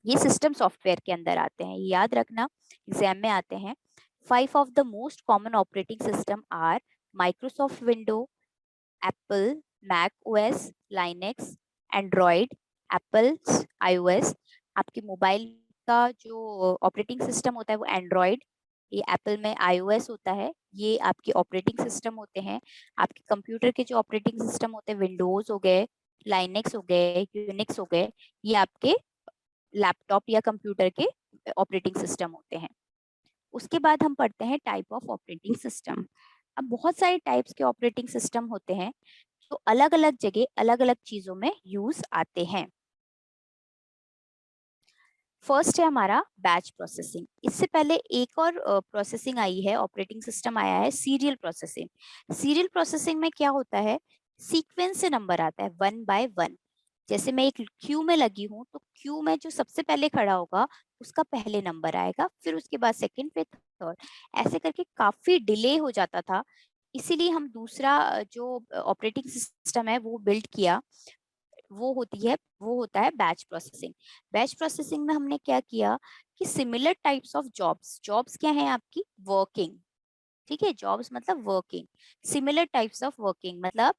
ये सिस्टम सॉफ्टवेयर के अंदर आते हैं, याद रखना एग्जाम में आते हैं। 5 of the most common operating system are Microsoft window, Apple Mac OS, Linux, Android, Apple iOS. आपके मोबाइल का जो ऑपरेटिंग सिस्टम होता है वो एंड्रॉइड, ये एप्पल में आईओएस होता है, ये आपके ऑपरेटिंग सिस्टम होते हैं। आपके कंप्यूटर के जो ऑपरेटिंग सिस्टम होते हैं, विंडोज हो गए, लाइनेक्स हो गए, यूनिक्स हो गए, ये आपके लैपटॉप या कंप्यूटर के ऑपरेटिंग सिस्टम होते हैं। उसके बाद हम पढ़ते हैं टाइप ऑफ ऑपरेटिंग सिस्टम। अब बहुत सारे टाइप्स के ऑपरेटिंग सिस्टम होते हैं, तो अलग अलग जगह अलग अलग चीजों में यूज आते हैं। फर्स्ट है हमारा बैच प्रोसेसिंग। इससे पहले एक और प्रोसेसिंग आई है, ऑपरेटिंग सिस्टम आया है सीरियल प्रोसेसिंग। सीरियल प्रोसेसिंग में क्या होता है, सीक्वेंस से नंबर आता है 1 by 1। जैसे मैं एक क्यू में लगी हूँ, तो क्यू में जो सबसे पहले खड़ा होगा उसका पहले नंबर आएगा, फिर उसके बाद सेकंड, फिर थर्ड, ऐसे करके काफी डिले हो जाता था। इसीलिए हम दूसरा जो ऑपरेटिंग सिस्टम है वो बिल्ड किया, वो होता है बैच प्रोसेसिंग। बैच प्रोसेसिंग में हमने क्या किया कि similar types of jobs, jobs क्या है आपकी, वर्किंग, ठीक है, जॉब्स मतलब working, similar types of working मतलब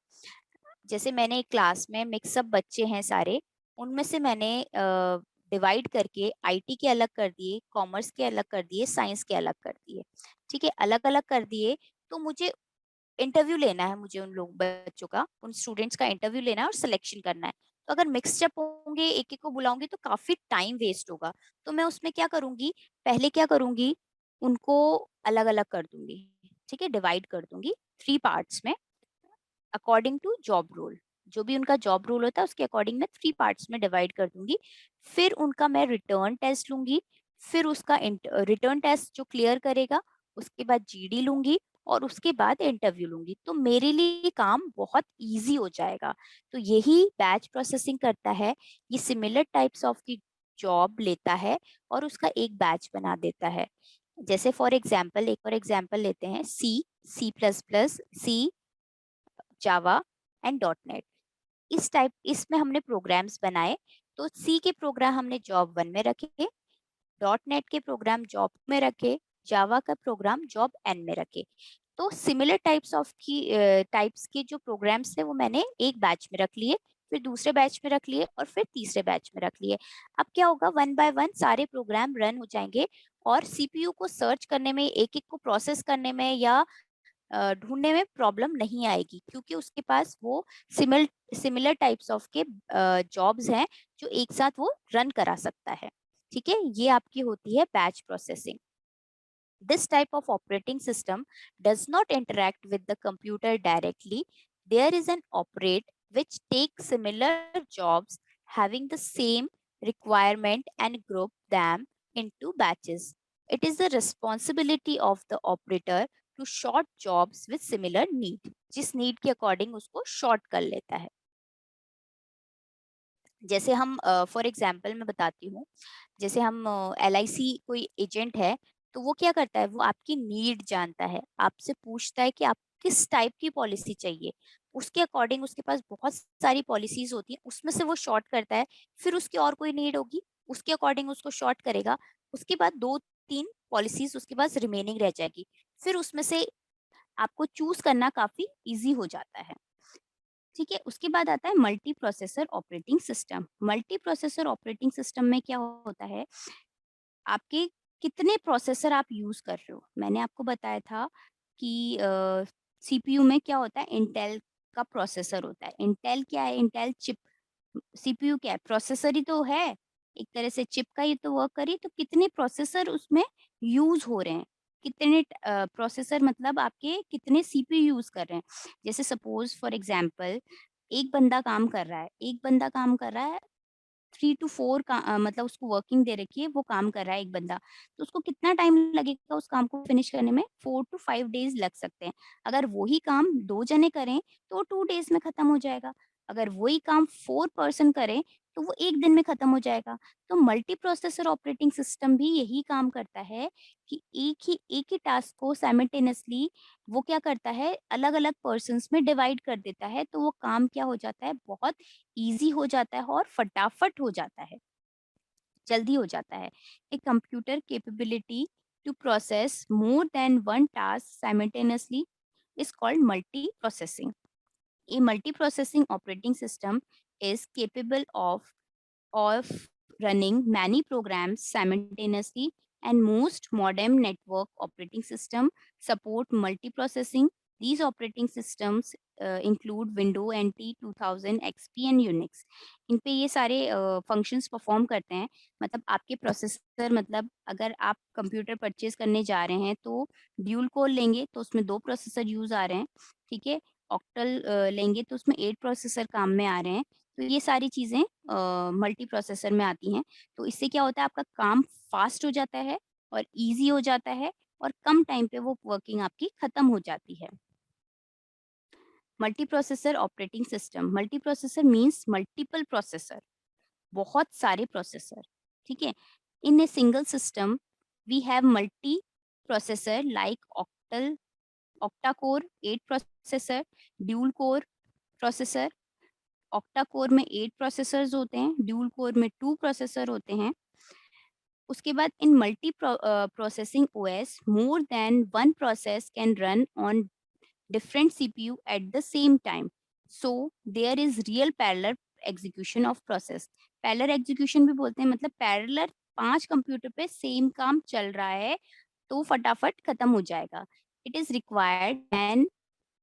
जैसे मैंने एक क्लास में मिक्सअप बच्चे हैं सारे, उनमें से मैंने डिवाइड करके आईटी के अलग कर दिए, कॉमर्स के अलग कर दिए, साइंस के अलग कर दिए, ठीक है, अलग अलग कर दिए। तो मुझे इंटरव्यू लेना है, मुझे उन लोग बच्चों का, उन स्टूडेंट्स का इंटरव्यू लेना है और सिलेक्शन करना है। तो अगर मिक्सअप होंगे, एक एक को बुलाऊंगी तो काफी टाइम वेस्ट होगा। तो मैं उसमें क्या करूंगी, पहले क्या करूंगी, उनको अलग अलग कर दूंगी, ठीक है, डिवाइड कर दूंगी 3 पार्ट्स में, अकॉर्डिंग टू जॉब रोल। जो भी उनका जॉब रोल होता है उसके अकॉर्डिंग मैं 3 पार्ट्स में डिवाइड कर दूंगी। फिर उनका मैं रिटर्न टेस्ट लूंगी, फिर उसका रिटर्न टेस्ट जो क्लियर करेगा उसके बाद जीडी लूंगी, और उसके बाद इंटरव्यू लूंगी। तो मेरे लिए काम बहुत इजी हो जाएगा। तो यही बैच प्रोसेसिंग करता है, ये सिमिलर टाइप्स ऑफ की जॉब लेता है और उसका एक बैच बना देता है। जैसे फॉर एग्जाम्पल, एक और एग्जाम्पल लेते हैं, C++, C, Java and .NET। इसमें हमने प्रोग्राम्स बनाए। तो सी के प्रोग्राम हमने जॉब 1 में रखे, .NET के प्रोग्राम जॉब में रखे, जावा का प्रोग्राम जॉब N में रखे। तो सिमिलर टाइप्स के जो प्रोग्राम्स थे वो मैंने एक बैच में रख लिए, फिर दूसरे बैच में रख लिए और फिर तीसरे बैच में रख लिए। अब क्या होगा, 1 by 1 सारे प्रोग्राम रन हो जाएंगे, और सीपीयू को सर्च करने में, एक एक को प्रोसेस करने में या ढूंढने में प्रॉब्लम नहीं आएगी, क्योंकि उसके पास वो सिमिलर टाइप्स ऑफ के जॉब्स हैं जो एक साथ वो रन करा सकता है। ठीक है, ये आपकी होती है batch processing. This type of operating system does not interact with the computer directly. There is an operate which takes similar jobs having the same requirement and group them into batches. It is the responsibility of the operator to short jobs with similar need. जिस need के according उसको short कर लेता है। जैसे हम फॉर एग्जाम्पल मैं बताती हूँ, जैसे हम LIC कोई एजेंट है, तो वो क्या करता है, वो आपकी नीड जानता है, आपसे पूछता है कि आप किस टाइप की पॉलिसी चाहिए, उसके अकॉर्डिंग उसके पास बहुत सारी पॉलिसीज होती हैं, उसमें से वो शॉर्ट करता है। फिर उसकी और कोई नीड होगी, उसके अकॉर्डिंग उसको शॉर्ट करेगा। उसके बाद 2-3 पॉलिसीज उसके पास रिमेनिंग रह जाएगी, फिर उसमें से आपको चूज करना काफी इजी हो जाता है। ठीक है, उसके बाद आता है multiprocessor operating system. Multiprocessor operating system में क्या होता है, आपके कितने प्रोसेसर आप यूज कर रहे हो। मैंने आपको बताया था कि सीपीयू में क्या होता है, इंटेल का प्रोसेसर होता है। इंटेल क्या है, इंटेल चिप। सीपीयू क्या है, प्रोसेसर ही तो है, एक तरह से चिप का ही तो वर्क करी। तो कितने प्रोसेसर उसमें यूज हो रहे हैं, कितने प्रोसेसर मतलब आपके कितने सीपीयू यूज कर रहे हैं। जैसे सपोज फॉर एग्जांपल, एक बंदा काम कर रहा है, 3 to 4 का मतलब उसको वर्किंग दे रखी है, वो काम कर रहा है एक बंदा, तो उसको कितना टाइम लगेगा उस काम को फिनिश करने में, 4 to 5 डेज लग सकते हैं। अगर वही काम 2 जने करें तो 2 डेज में खत्म हो जाएगा। अगर वही काम 4 पर्सन करें तो वो 1 दिन में खत्म हो जाएगा। तो मल्टी प्रोसेसर ऑपरेटिंग सिस्टम भी यही काम करता है कि एक ही टास्क को साइमल्टेनियसली वो क्या करता है, अलग अलग पर्सन्स में डिवाइड कर देता है। तो वो काम क्या हो जाता है, बहुत ईज़ी हो जाता है और फटाफट हो जाता है, जल्दी हो जाता है। A computer capability to process more than one task simultaneously is called multiprocessing. A multiprocessing operating system is capable of running many programs simultaneously, and most modern network operating system support multiprocessing. These operating systems include Windows NT 2000 XP and Unix. इन पे ये सारे फंक्शंस परफॉर्म करते हैं। मतलब आपके प्रोसेसर, मतलब अगर आप कंप्यूटर परचेज करने जा रहे हैं तो ड्यूल कोर लेंगे तो उसमें 2 प्रोसेसर यूज आ रहे हैं, ठीक है। ऑक्टल लेंगे तो उसमें 8 प्रोसेसर काम में आ रहे हैं। तो ये सारी चीज़ें मल्टी प्रोसेसर में आती हैं। तो इससे क्या होता है, आपका काम फास्ट हो जाता है और ईज़ी हो जाता है और कम टाइम पे वो वर्किंग आपकी खत्म हो जाती है। Multiprocessor operating system, multiprocessor means multiple processor, बहुत सारे प्रोसेसर, ठीक है। In a single system we have multiprocessor like octal, octa core 8 processor, dual core processor. Octa core में 8 प्रोसेसर्स होते हैं, ड्यूल कोर में 2 प्रोसेसर होते हैं। उसके बाद in multi processing OS more than one process can run on different CPU at the same time. So there is real parallel execution of process. Parallel execution भी बोलते हैं, मतलब parallel 5 कंप्यूटर पे सेम काम चल रहा है तो फटाफट खत्म हो जाएगा। It is required when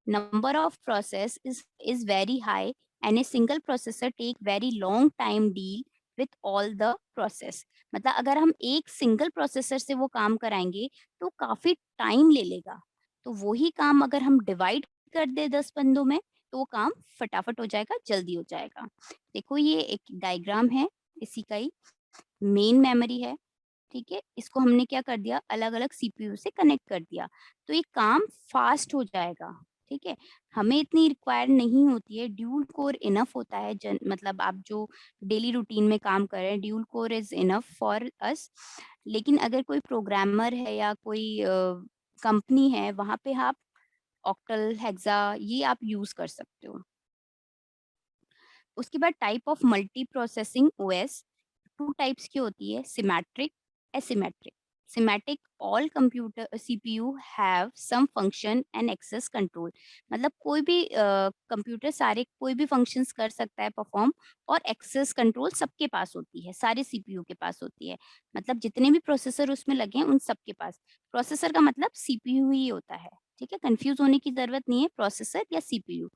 number of process is very high and a single processor take very long time deal with all the process। मतलब अगर हम एक सिंगल प्रोसेसर से वो काम कराएंगे तो काफी टाइम ले लेगा। तो वही काम अगर हम डिवाइड कर दे 10 बंदों में तो वो काम फटाफट हो जाएगा, जल्दी हो जाएगा। देखो ये एक डायग्राम है, इसी का ही मेन मेमोरी है, ठीक है। इसको हमने क्या कर दिया, अलग अलग सीपीयू से कनेक्ट कर दिया तो ये काम फास्ट हो जाएगा, ठीक है। हमें इतनी रिक्वायर नहीं होती है, ड्यूल कोर इनफ होता है। मतलब आप जो डेली रूटीन में काम कर रहे हैं, dual core is enough for us. लेकिन अगर कोई प्रोग्रामर है या कोई कंपनी है, वहां पे आप ऑक्टल, हेक्सा ये आप यूज कर सकते हो। उसके बाद type of multi processing OS 2 types की होती है, symmetric, asymmetric. Symmetric, all computer CPU have some function and access control. मतलब कोई भी कंप्यूटर सारे कोई भी फंक्शंस कर सकता है परफॉर्म, और एक्सेस कंट्रोल सबके पास होती है, सारे सीपीयू के पास होती है। मतलब जितने भी प्रोसेसर उसमें लगे हैं उन सबके पास। प्रोसेसर का मतलब सीपीयू ही होता है, ठीक है। कंफ्यूज होने की जरूरत नहीं है, प्रोसेसर या सीपीयू।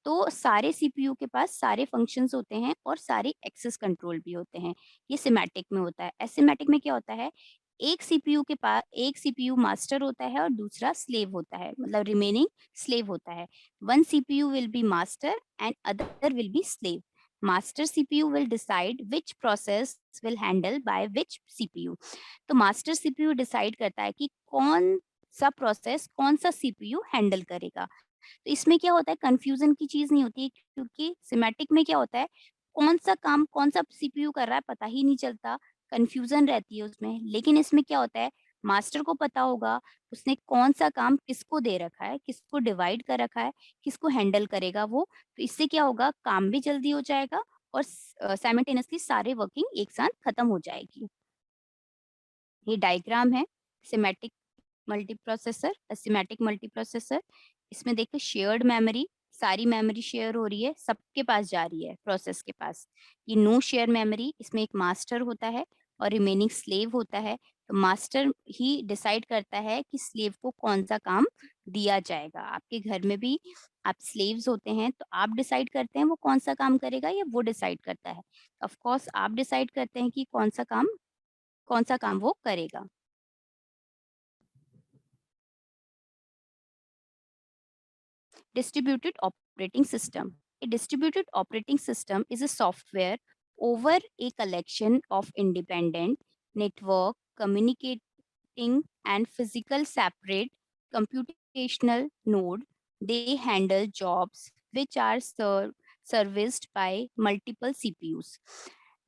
तो सारे सीपीयू के पास सारे फंक्शंस होते हैं और सारे एक्सेस कंट्रोल भी होते हैं। ये सिमेटिक में होता है। एसिमेटिक में क्या होता है, एक सीपीयू के पास एक सीपीयू मास्टर होता है और दूसरा स्लेव होता है, मतलब रिमेनिंग स्लेव होता है। One CPU will be master and other will be slave. Master CPU will decide which process will handle by which CPU. तो मास्टर सीपीयू डिसाइड करता है कि कौन सा प्रोसेस कौन सा सीपीयू हैंडल करेगा। तो इसमें क्या होता है, कंफ्यूजन की चीज नहीं होती है, क्योंकि सिमेटिक में क्या होता है, कौन सा काम कौन सा सीपीयू कर रहा है पता ही नहीं चलता, कंफ्यूजन रहती है उसमें। लेकिन इसमें क्या होता है, मास्टर को पता होगा उसने कौन सा काम किसको दे रखा है, किसको डिवाइड कर रखा है, किसको हैंडल करेगा वो। तो इससे क्या होगा, काम भी जल्दी हो जाएगा और साइमल्टेनियसली सारे वर्किंग एक साथ खत्म हो जाएगी। ये डायग्राम है सिमेटिक मल्टीप्रोसेसर, असिमेटिक मल्टीप्रोसेसर। इसमें देखो शेयर्ड मेमोरी, सारी मेमोरी शेयर हो रही है, सबके पास जा रही है प्रोसेस के पास। ये नो शेयर मेमोरी, इसमें एक मास्टर होता है और रिमेनिंग स्लेव होता है। तो मास्टर ही डिसाइड करता है कि स्लेव को कौन सा काम दिया जाएगा। आपके घर में भी आप स्लेव्स होते हैं तो आप डिसाइड करते हैं वो कौन सा काम करेगा या वो डिसाइड करता है। ऑफ कोर्स आप डिसाइड करते हैं कि कौन सा काम वो करेगा। Distributed operating system. A distributed operating system is a software over a collection of independent network communicating and physical separate computational node. They handle jobs which are serviced by multiple CPUs.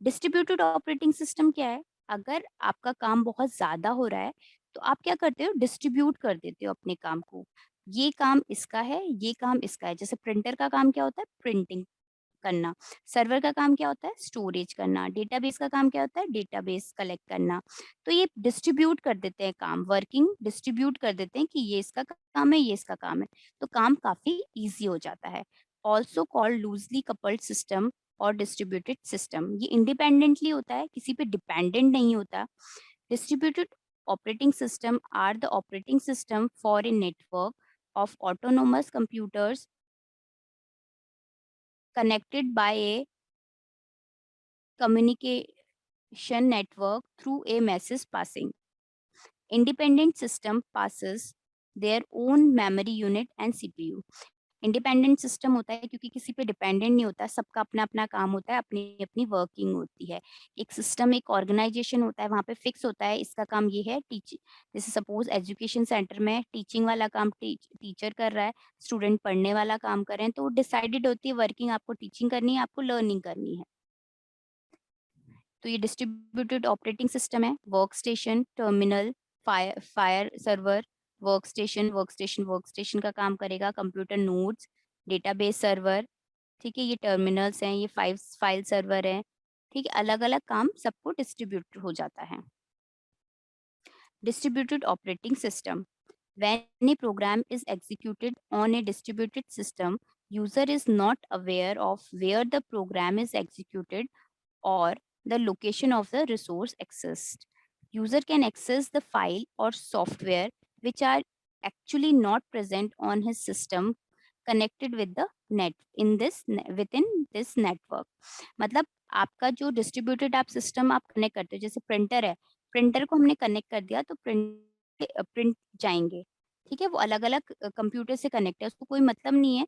Distributed operating system क्या है, अगर आपका काम बहुत ज्यादा हो रहा है तो आप क्या करते हो, डिस्ट्रीब्यूट कर देते हो अपने काम को। ये काम इसका है, ये काम इसका है। जैसे प्रिंटर का काम क्या होता है, प्रिंटिंग करना। सर्वर का काम क्या होता है, स्टोरेज करना। डेटाबेस का काम क्या होता है, डेटाबेस कलेक्ट करना। तो ये डिस्ट्रीब्यूट कर देते हैं काम, वर्किंग डिस्ट्रीब्यूट कर देते हैं कि ये इसका काम है, ये इसका काम है। तो काम काफी इजी हो जाता है। Also called loosely coupled system और डिस्ट्रीब्यूटेड सिस्टम। ये इंडिपेंडेंटली होता है, किसी पे डिपेंडेंट नहीं होता। Distributed operating system are the operating system for a network of autonomous computers connected by a communication network through a message passing. Independent system passes their own memory unit and CPU. Independent system होता है क्योंकि किसी पे डिपेंडेंट नहीं होता, सबका अपना अपना काम होता है, अपनी अपनी वर्किंग होती है। एक सिस्टम, एक ऑर्गेनाइजेशन होता है, वहाँ पे फिक्स होता है इसका काम ये है। जैसे सपोज एजुकेशन सेंटर में टीचिंग वाला काम टीचर कर रहा है, स्टूडेंट पढ़ने वाला काम कर रहे हैं, तो डिसाइडेड होती है वर्किंग, आपको टीचिंग करनी है, आपको लर्निंग करनी है। तो ये डिस्ट्रीब्यूटेड ऑपरेटिंग सिस्टम है। Work station, terminal, fire server, work station का काम करेगा, कंप्यूटर नोड्स, डेटाबेस सर्वर, ठीक है, ये टर्मिनल्स हैं, ये फाइल सर्वर है, ठीक है, अलग अलग काम सबको डिस्ट्रीब्यूट हो जाता है। Distributed operating system, when a program is executed on a distributed system, user is not aware of where the program is executed or the location of the resource accessed. User can access the file or software which are actually not present on his system connected with the net within this network. मतलब आपका जो डिस्ट्रीब्यूटेड आप सिस्टम आप कनेक्ट करते हो, जैसे प्रिंटर है, प्रिंटर को हमने कनेक्ट कर दिया तो प्रिंट जाएंगे, ठीक है, वो अलग अलग कंप्यूटर से कनेक्ट है, उसको कोई मतलब नहीं है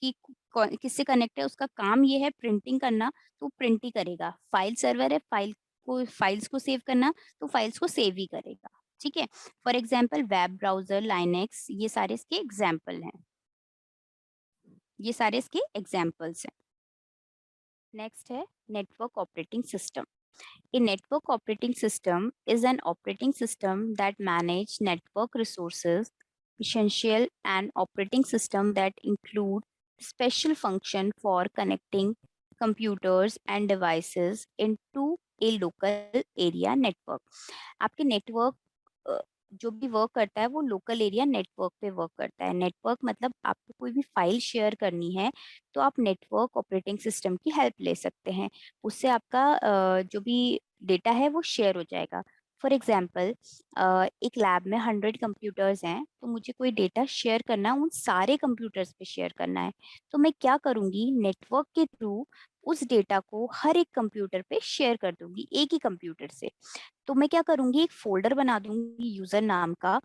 कि किससे कनेक्ट है, उसका काम ये है प्रिंटिंग करना, तो प्रिंट ही करेगा। फाइल सर्वर है, फाइल्स को सेव करना, तो फाइल्स को सेव ही करेगा, ठीक है। For example web browser, Linux, ये सारे इसके एग्जाम्पल हैं, ये सारे इसके एग्जाम्पल्स हैं। नेक्स्ट है network operating system. A network operating system is an operating system that manage network resources, essential and operating system that include special function for connecting computers and devices into a local area network. आपके नेटवर्क जो भी वर्क करता है वो लोकल एरिया नेटवर्क पे वर्क करता है। नेटवर्क मतलब आपको कोई भी फाइल शेयर करनी है तो आप नेटवर्क ऑपरेटिंग सिस्टम की हेल्प ले सकते हैं, उससे आपका जो भी डेटा है वो शेयर हो जाएगा। फॉर एग्जाम्पल एक लैब में 100 कंप्यूटर्स हैं, तो मुझे कोई डेटा शेयर करना है, उन सारे कंप्यूटर्स पे शेयर करना है, तो मैं क्या करूँगी, नेटवर्क के थ्रू उस डेटा को हर एक कंप्यूटर पे शेयर कर दूंगी, एक ही कंप्यूटर से। तो मैं क्या करूंगी, एक फोल्डर बना दूंगी यूजर नाम का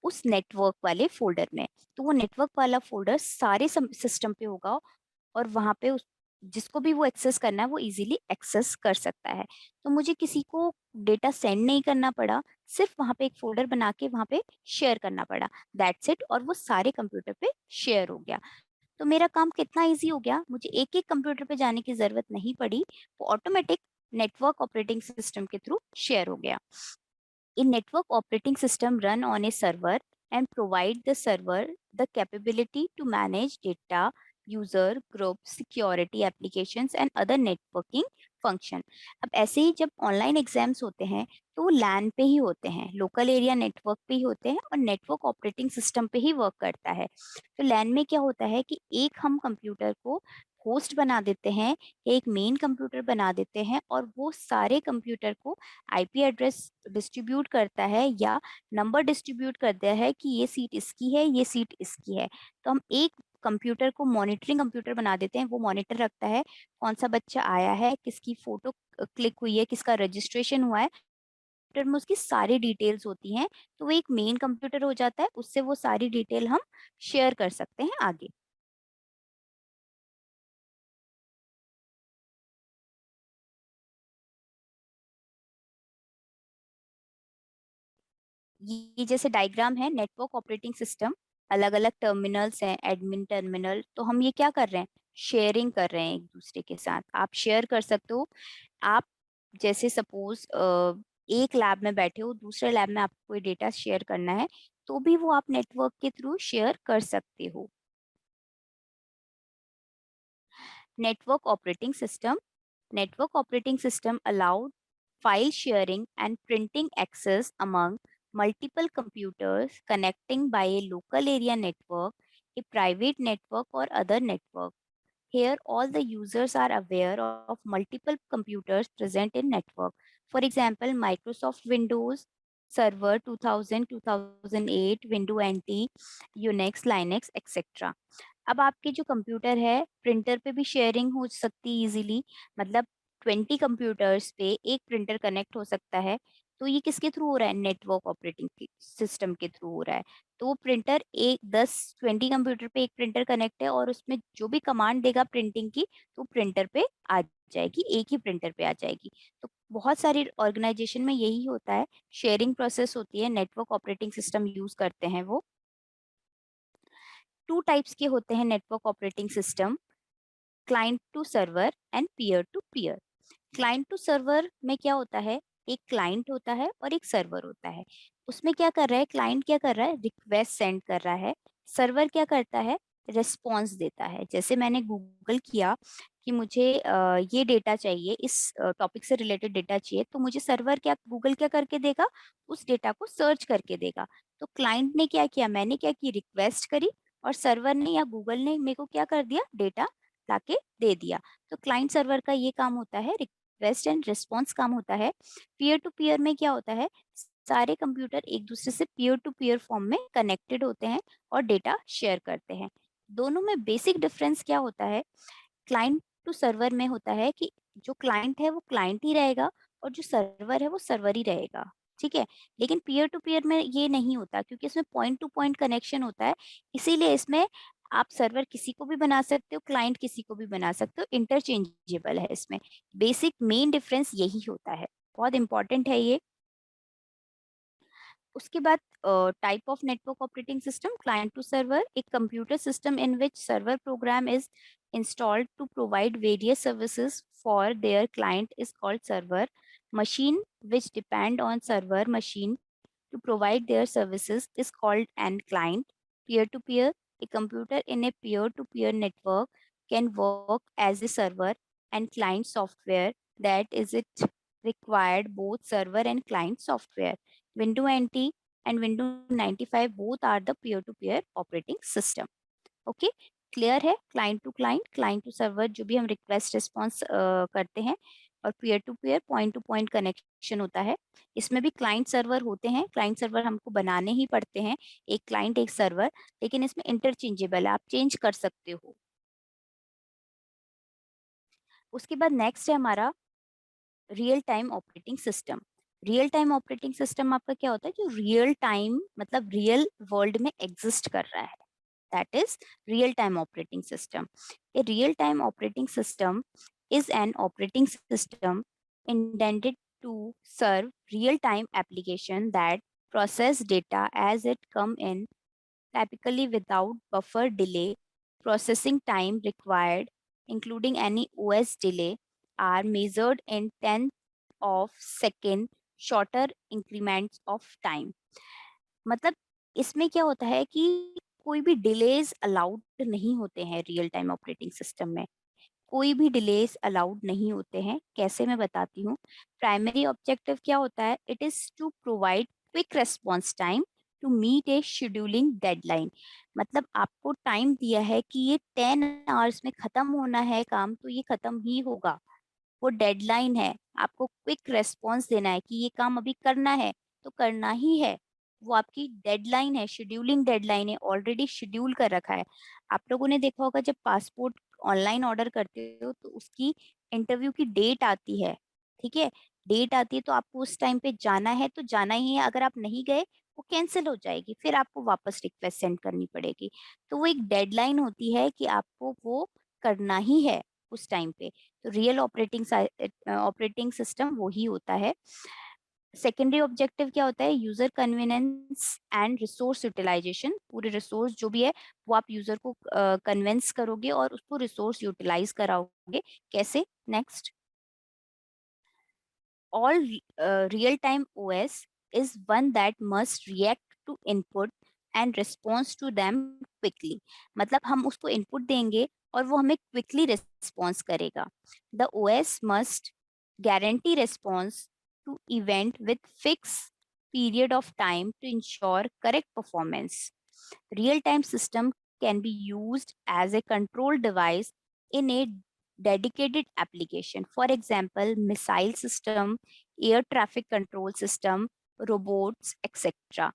उस नेटवर्क वाले फोल्डर में, तो वो नेटवर्क वाला फोल्डर सारे सिस्टम पे होगा और वहां पे जिसको भी वो एक्सेस करना है वो इजीली एक्सेस कर सकता है। तो मुझे किसी को डेटा सेंड नहीं करना पड़ा, सिर्फ वहां पे एक फोल्डर बना के वहां पे शेयर करना पड़ा, दैट्स इट, और वो सारे कंप्यूटर पे शेयर हो गया। तो मेरा काम कितना इजी हो गया, मुझे एक एक कंप्यूटर पे जाने की जरूरत नहीं पड़ी, वो ऑटोमेटिक नेटवर्क ऑपरेटिंग सिस्टम के थ्रू शेयर हो गया। A network operating system run on a server and provide the server the capability to manage data, user, group, security applications and other networking function. अब ऐसे ही जब ऑनलाइन एग्जाम्स होते हैं तो वो लैन पे ही होते हैं, लोकल एरिया नेटवर्क पे ही होते हैं और नेटवर्क ऑपरेटिंग सिस्टम पे ही वर्क करता है। तो लैन में क्या होता है कि एक हम कंप्यूटर को होस्ट बना देते हैं, एक मेन कंप्यूटर बना देते हैं और वो सारे कंप्यूटर को आईपी एड्रेस डिस्ट्रीब्यूट करता है या नंबर डिस्ट्रीब्यूट करता है कि ये सीट इसकी है, ये सीट इसकी है। तो हम एक कंप्यूटर को मॉनिटरिंग कंप्यूटर बना देते हैं, वो मॉनिटर रखता है कौन सा बच्चा आया है, किसकी फोटो क्लिक हुई है, किसका रजिस्ट्रेशन हुआ है, कंप्यूटर में उसकी सारी डिटेल्स होती हैं, तो वो एक मेन कंप्यूटर हो जाता है, उससे वो सारी डिटेल हम शेयर कर सकते हैं आगे। ये जैसे डायग्राम है नेटवर्क ऑपरेटिंग सिस्टम, अलग अलग टर्मिनल्स हैं, एडमिन टर्मिनल, तो हम ये क्या कर रहे हैं, शेयरिंग कर रहे हैं एक दूसरे के साथ। आप शेयर कर सकते हो, आप जैसे सपोज एक लैब में बैठे हो, दूसरे लैब में आपको कोई डेटा शेयर करना है, तो भी वो आप नेटवर्क के थ्रू शेयर कर सकते हो। Network operating system, network operating system allowed file sharing and printing access among multiple computers connecting by a local area network, a private network, or other network. Here, all the users are aware of multiple computers present in network. For example, Microsoft Windows server 2000, 2008, window NT, Unix, Linux etcetera. अब आपके जो कंप्यूटर है प्रिंटर पे भी शेयरिंग हो सकती है इजीली, मतलब 20 कंप्यूटर्स पे एक प्रिंटर कनेक्ट हो सकता है। तो ये किसके थ्रू हो रहा है? नेटवर्क ऑपरेटिंग सिस्टम के थ्रू हो रहा है। तो वो प्रिंटर एक 10-20 कंप्यूटर पे एक प्रिंटर कनेक्ट है और उसमें जो भी कमांड देगा प्रिंटिंग की तो प्रिंटर पे आ जाएगी, एक ही प्रिंटर पे आ जाएगी। तो बहुत सारी ऑर्गेनाइजेशन में यही होता है, शेयरिंग प्रोसेस होती है, नेटवर्क ऑपरेटिंग सिस्टम यूज करते हैं वो। 2 टाइप्स के होते हैं network operating system, client to server and peer to peer. Client to server में क्या होता है? एक क्लाइंट होता है और एक सर्वर होता है। उसमें क्या कर रहा है? क्लाइंट क्या कर रहा है? रिक्वेस्ट सेंड कर रहा है। सर्वर क्या करता है? रिस्पॉन्स देता है। जैसे मैंने गूगल किया कि मुझे ये डेटा चाहिए, इस टॉपिक से रिलेटेड डेटा चाहिए, तो मुझे सर्वर क्या, गूगल क्या करके देगा? उस डेटा को सर्च करके देगा। तो क्लाइंट ने क्या किया? मैंने क्या की? रिक्वेस्ट करी और सर्वर ने या गूगल ने मेरे को क्या कर दिया? डेटा लाके दे दिया। तो क्लाइंट सर्वर का ये काम होता है, रिक्वेस्ट एंड रिस्पॉन्स काम होता है। पीयर टू पीयर में क्या होता है? सारे कंप्यूटर एक दूसरे से पीयर टू पीयर फॉर्म में कनेक्टेड होते हैं और डेटा शेयर करते हैं। दोनों में बेसिक डिफरेंस क्या होता है? क्लाइंट टू सर्वर में होता है कि जो क्लाइंट है वो क्लाइंट ही रहेगा और जो सर्वर है वो सर्वर ही रहेगा, ठीक है। लेकिन पीयर टू पीयर में ये नहीं होता क्योंकि इसमें पॉइंट टू पॉइंट कनेक्शन होता है। इसीलिए इसमें आप सर्वर किसी को भी बना सकते हो, क्लाइंट किसी को भी बना सकते हो, इंटरचेंजेबल है इसमें। बेसिक मेन डिफरेंस यही होता है, बहुत इंपॉर्टेंट है ये। उसके बाद type of network operating system, client to server, एक computer system in which server program is installed to provide various services for their client is called server. Machine which depend on server machine to provide their services is called an client. Peer to peer, a computer in a peer to peer network can work as a server and client software, that is it required both server and client software. Windows NT and Windows 95 both are the peer to peer operating system. Okay, clear है? क्लाइंट टू सर्वर जो भी हम रिक्वेस्ट रिस्पॉन्स करते हैं, और peer to peer point to point connection होता है। इसमें भी क्लाइंट सर्वर होते हैं, क्लाइंट सर्वर हमको बनाने ही पड़ते हैं, एक क्लाइंट एक सर्वर, लेकिन इसमें इंटरचेंजेबल है, आप चेंज कर सकते हो। उसके बाद नेक्स्ट है हमारा real time operating system. Real time operating system आपका क्या होता है? जो रियल टाइम मतलब रियल वर्ल्ड में एग्जिस्ट कर रहा है, that is real time operating system. A real time operating system is an operating system intended to serve real time application that process data as it come in, typically without buffer delay. Processing time required, including any OS delay, are measured in tenths of second, shorter increments of time. मतलब इसमें क्या होता है कि कोई भी डिलेज अलाउड नहीं होते हैं रियल टाइम ऑपरेटिंग सिस्टम में, कोई भी डिलेज अलाउड नहीं होते हैं। कैसे, मैं बताती हूँ। प्राइमरी ऑब्जेक्टिव क्या होता है? It is to provide quick response time to meet a scheduling deadline. मतलब आपको टाइम दिया है कि ये 10 आवर्स में खत्म होना है काम, तो ये खत्म ही होगा, वो डेडलाइन है। आपको क्विक रेस्पॉन्स देना है कि ये काम अभी करना है तो करना ही है, वो आपकी डेडलाइन है, शेड्यूलिंग डेडलाइन है, ऑलरेडी शेड्यूल कर रखा है। आप लोगों ने देखा होगा जब पासपोर्ट ऑनलाइन ऑर्डर करते हो तो उसकी इंटरव्यू की डेट आती है, ठीक है, डेट आती है तो आपको उस टाइम पे जाना है तो जाना ही है, अगर आप नहीं गए वो कैंसिल हो जाएगी, फिर आपको वापस रिक्वेस्ट सेंड करनी पड़ेगी। तो वो एक डेडलाइन होती है कि आपको वो करना ही है उस टाइम पे। तो रियल ऑपरेटिंग सिस्टम वही होता है। सेकेंडरी ऑब्जेक्टिव क्या होता है? User convenience and resource utilization. पूरे रिसोर्स जो भी है वो आप यूजर को कन्विंस करोगे और उसको रिसोर्स यूटिलाइज कराओगे। कैसे? Next, all real time OS is one that must react to input and response to them quickly। मतलब हम उसको इनपुट देंगे और वो हमें क्विकली रिस्पॉन्स करेगा। The OS must guarantee response to event with fixed period of time to ensure correct performance. Real time system can be used as a control device in a dedicated application. For example, missile system, air traffic control system, robots etcetera.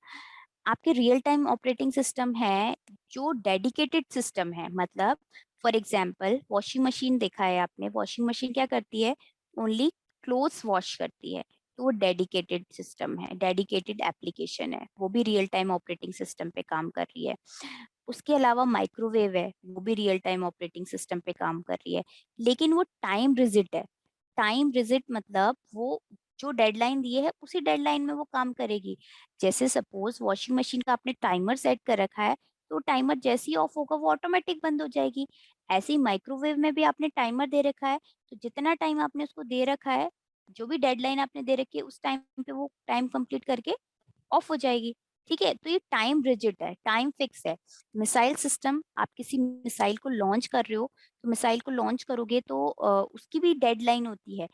आपके रियल टाइम ऑपरेटिंग सिस्टम है जो डेडिकेटेड सिस्टम है, मतलब फॉर एग्जांपल वॉशिंग मशीन देखा है आपने, वॉशिंग मशीन क्या करती है, ओनली क्लोथ्स वॉश करती है, तो वो डेडिकेटेड सिस्टम है, डेडिकेटेड एप्लीकेशन है, वो भी रियल टाइम ऑपरेटिंग सिस्टम पे काम कर रही है। उसके अलावा माइक्रोवेव है, वो भी रियल टाइम ऑपरेटिंग सिस्टम पे काम कर रही है, लेकिन वो टाइम रिजिट है। टाइम रिजिट मतलब वो जो डेडलाइन दी है उसी डेडलाइन में वो काम करेगी। जैसे सपोज वॉशिंग मशीन का आपने टाइमर सेट कर रखा है, तो टाइमर जैसे ही ऑफ होगा वो ऑटोमेटिक बंद हो जाएगी। ऐसे ही माइक्रोवेव में भी आपने टाइमर दे रखा है, तो जितना टाइम आपने उसको दे रखा है, जो भी डेडलाइन आपने दे रखी है उस टाइम पे वो टाइम कंप्लीट करके ऑफ हो जाएगी। ठीक है, तो ये टाइम रिजिड है, टाइम फिक्स है। मिसाइल सिस्टम, आप किसी मिसाइल को लॉन्च कर रहे हो, तो मिसाइल को लॉन्च करोगे तो उसकी भी डेडलाइन होती है,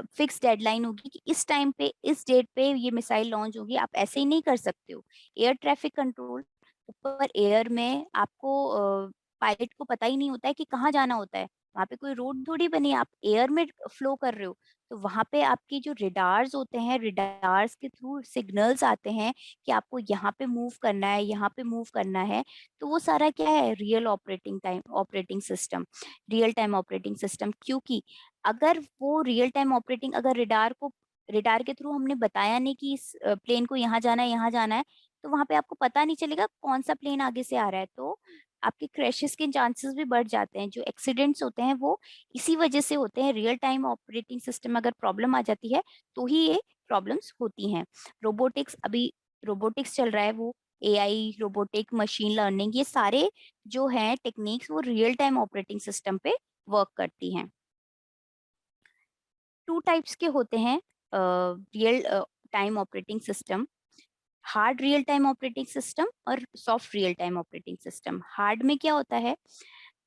फिक्स डेडलाइन होगी कि इस टाइम पे इस डेट पे ये मिसाइल लॉन्च होगी। आप ऐसे ही नहीं कर सकते हो। एयर ट्रैफिक कंट्रोल, ऊपर एयर में आपको पायलट को पता ही नहीं होता है कि कहाँ जाना होता है, वहां पे कोई रोड थोड़ी बनी है, आप एयर में फ्लो कर रहे हो, तो वहां पे आपकी जो रिडार्स होते हैं, रिडार्स के थ्रू सिग्नल्स आते हैं कि आपको यहाँ पे मूव करना है, यहाँ पे मूव करना है। तो वो सारा क्या है, real operating system, real time operating system. क्योंकि अगर वो रियल टाइम ऑपरेटिंग, अगर रिडार के थ्रू हमने बताया नहीं कि इस प्लेन को यहाँ जाना है, यहाँ जाना है, तो वहां पे आपको पता नहीं चलेगा कौन सा प्लेन आगे से आ रहा है, तो आपके क्रैशेस के चांसेस भी बढ़ जाते हैं। जो एक्सीडेंट्स होते हैं वो इसी वजह से होते हैं। रियल टाइम ऑपरेटिंग सिस्टम अगर प्रॉब्लम आ जाती है तो ही ये प्रॉब्लम्स होती हैं। रोबोटिक्स, अभी रोबोटिक्स चल रहा है, वो एआई, रोबोटिक, मशीन लर्निंग, ये सारे जो हैं टेक्निक्स वो रियल टाइम ऑपरेटिंग सिस्टम पे वर्क करती हैं। टू टाइप्स के होते हैं real time operating system, hard real time operating system और soft real time operating system. Hard में क्या होता है,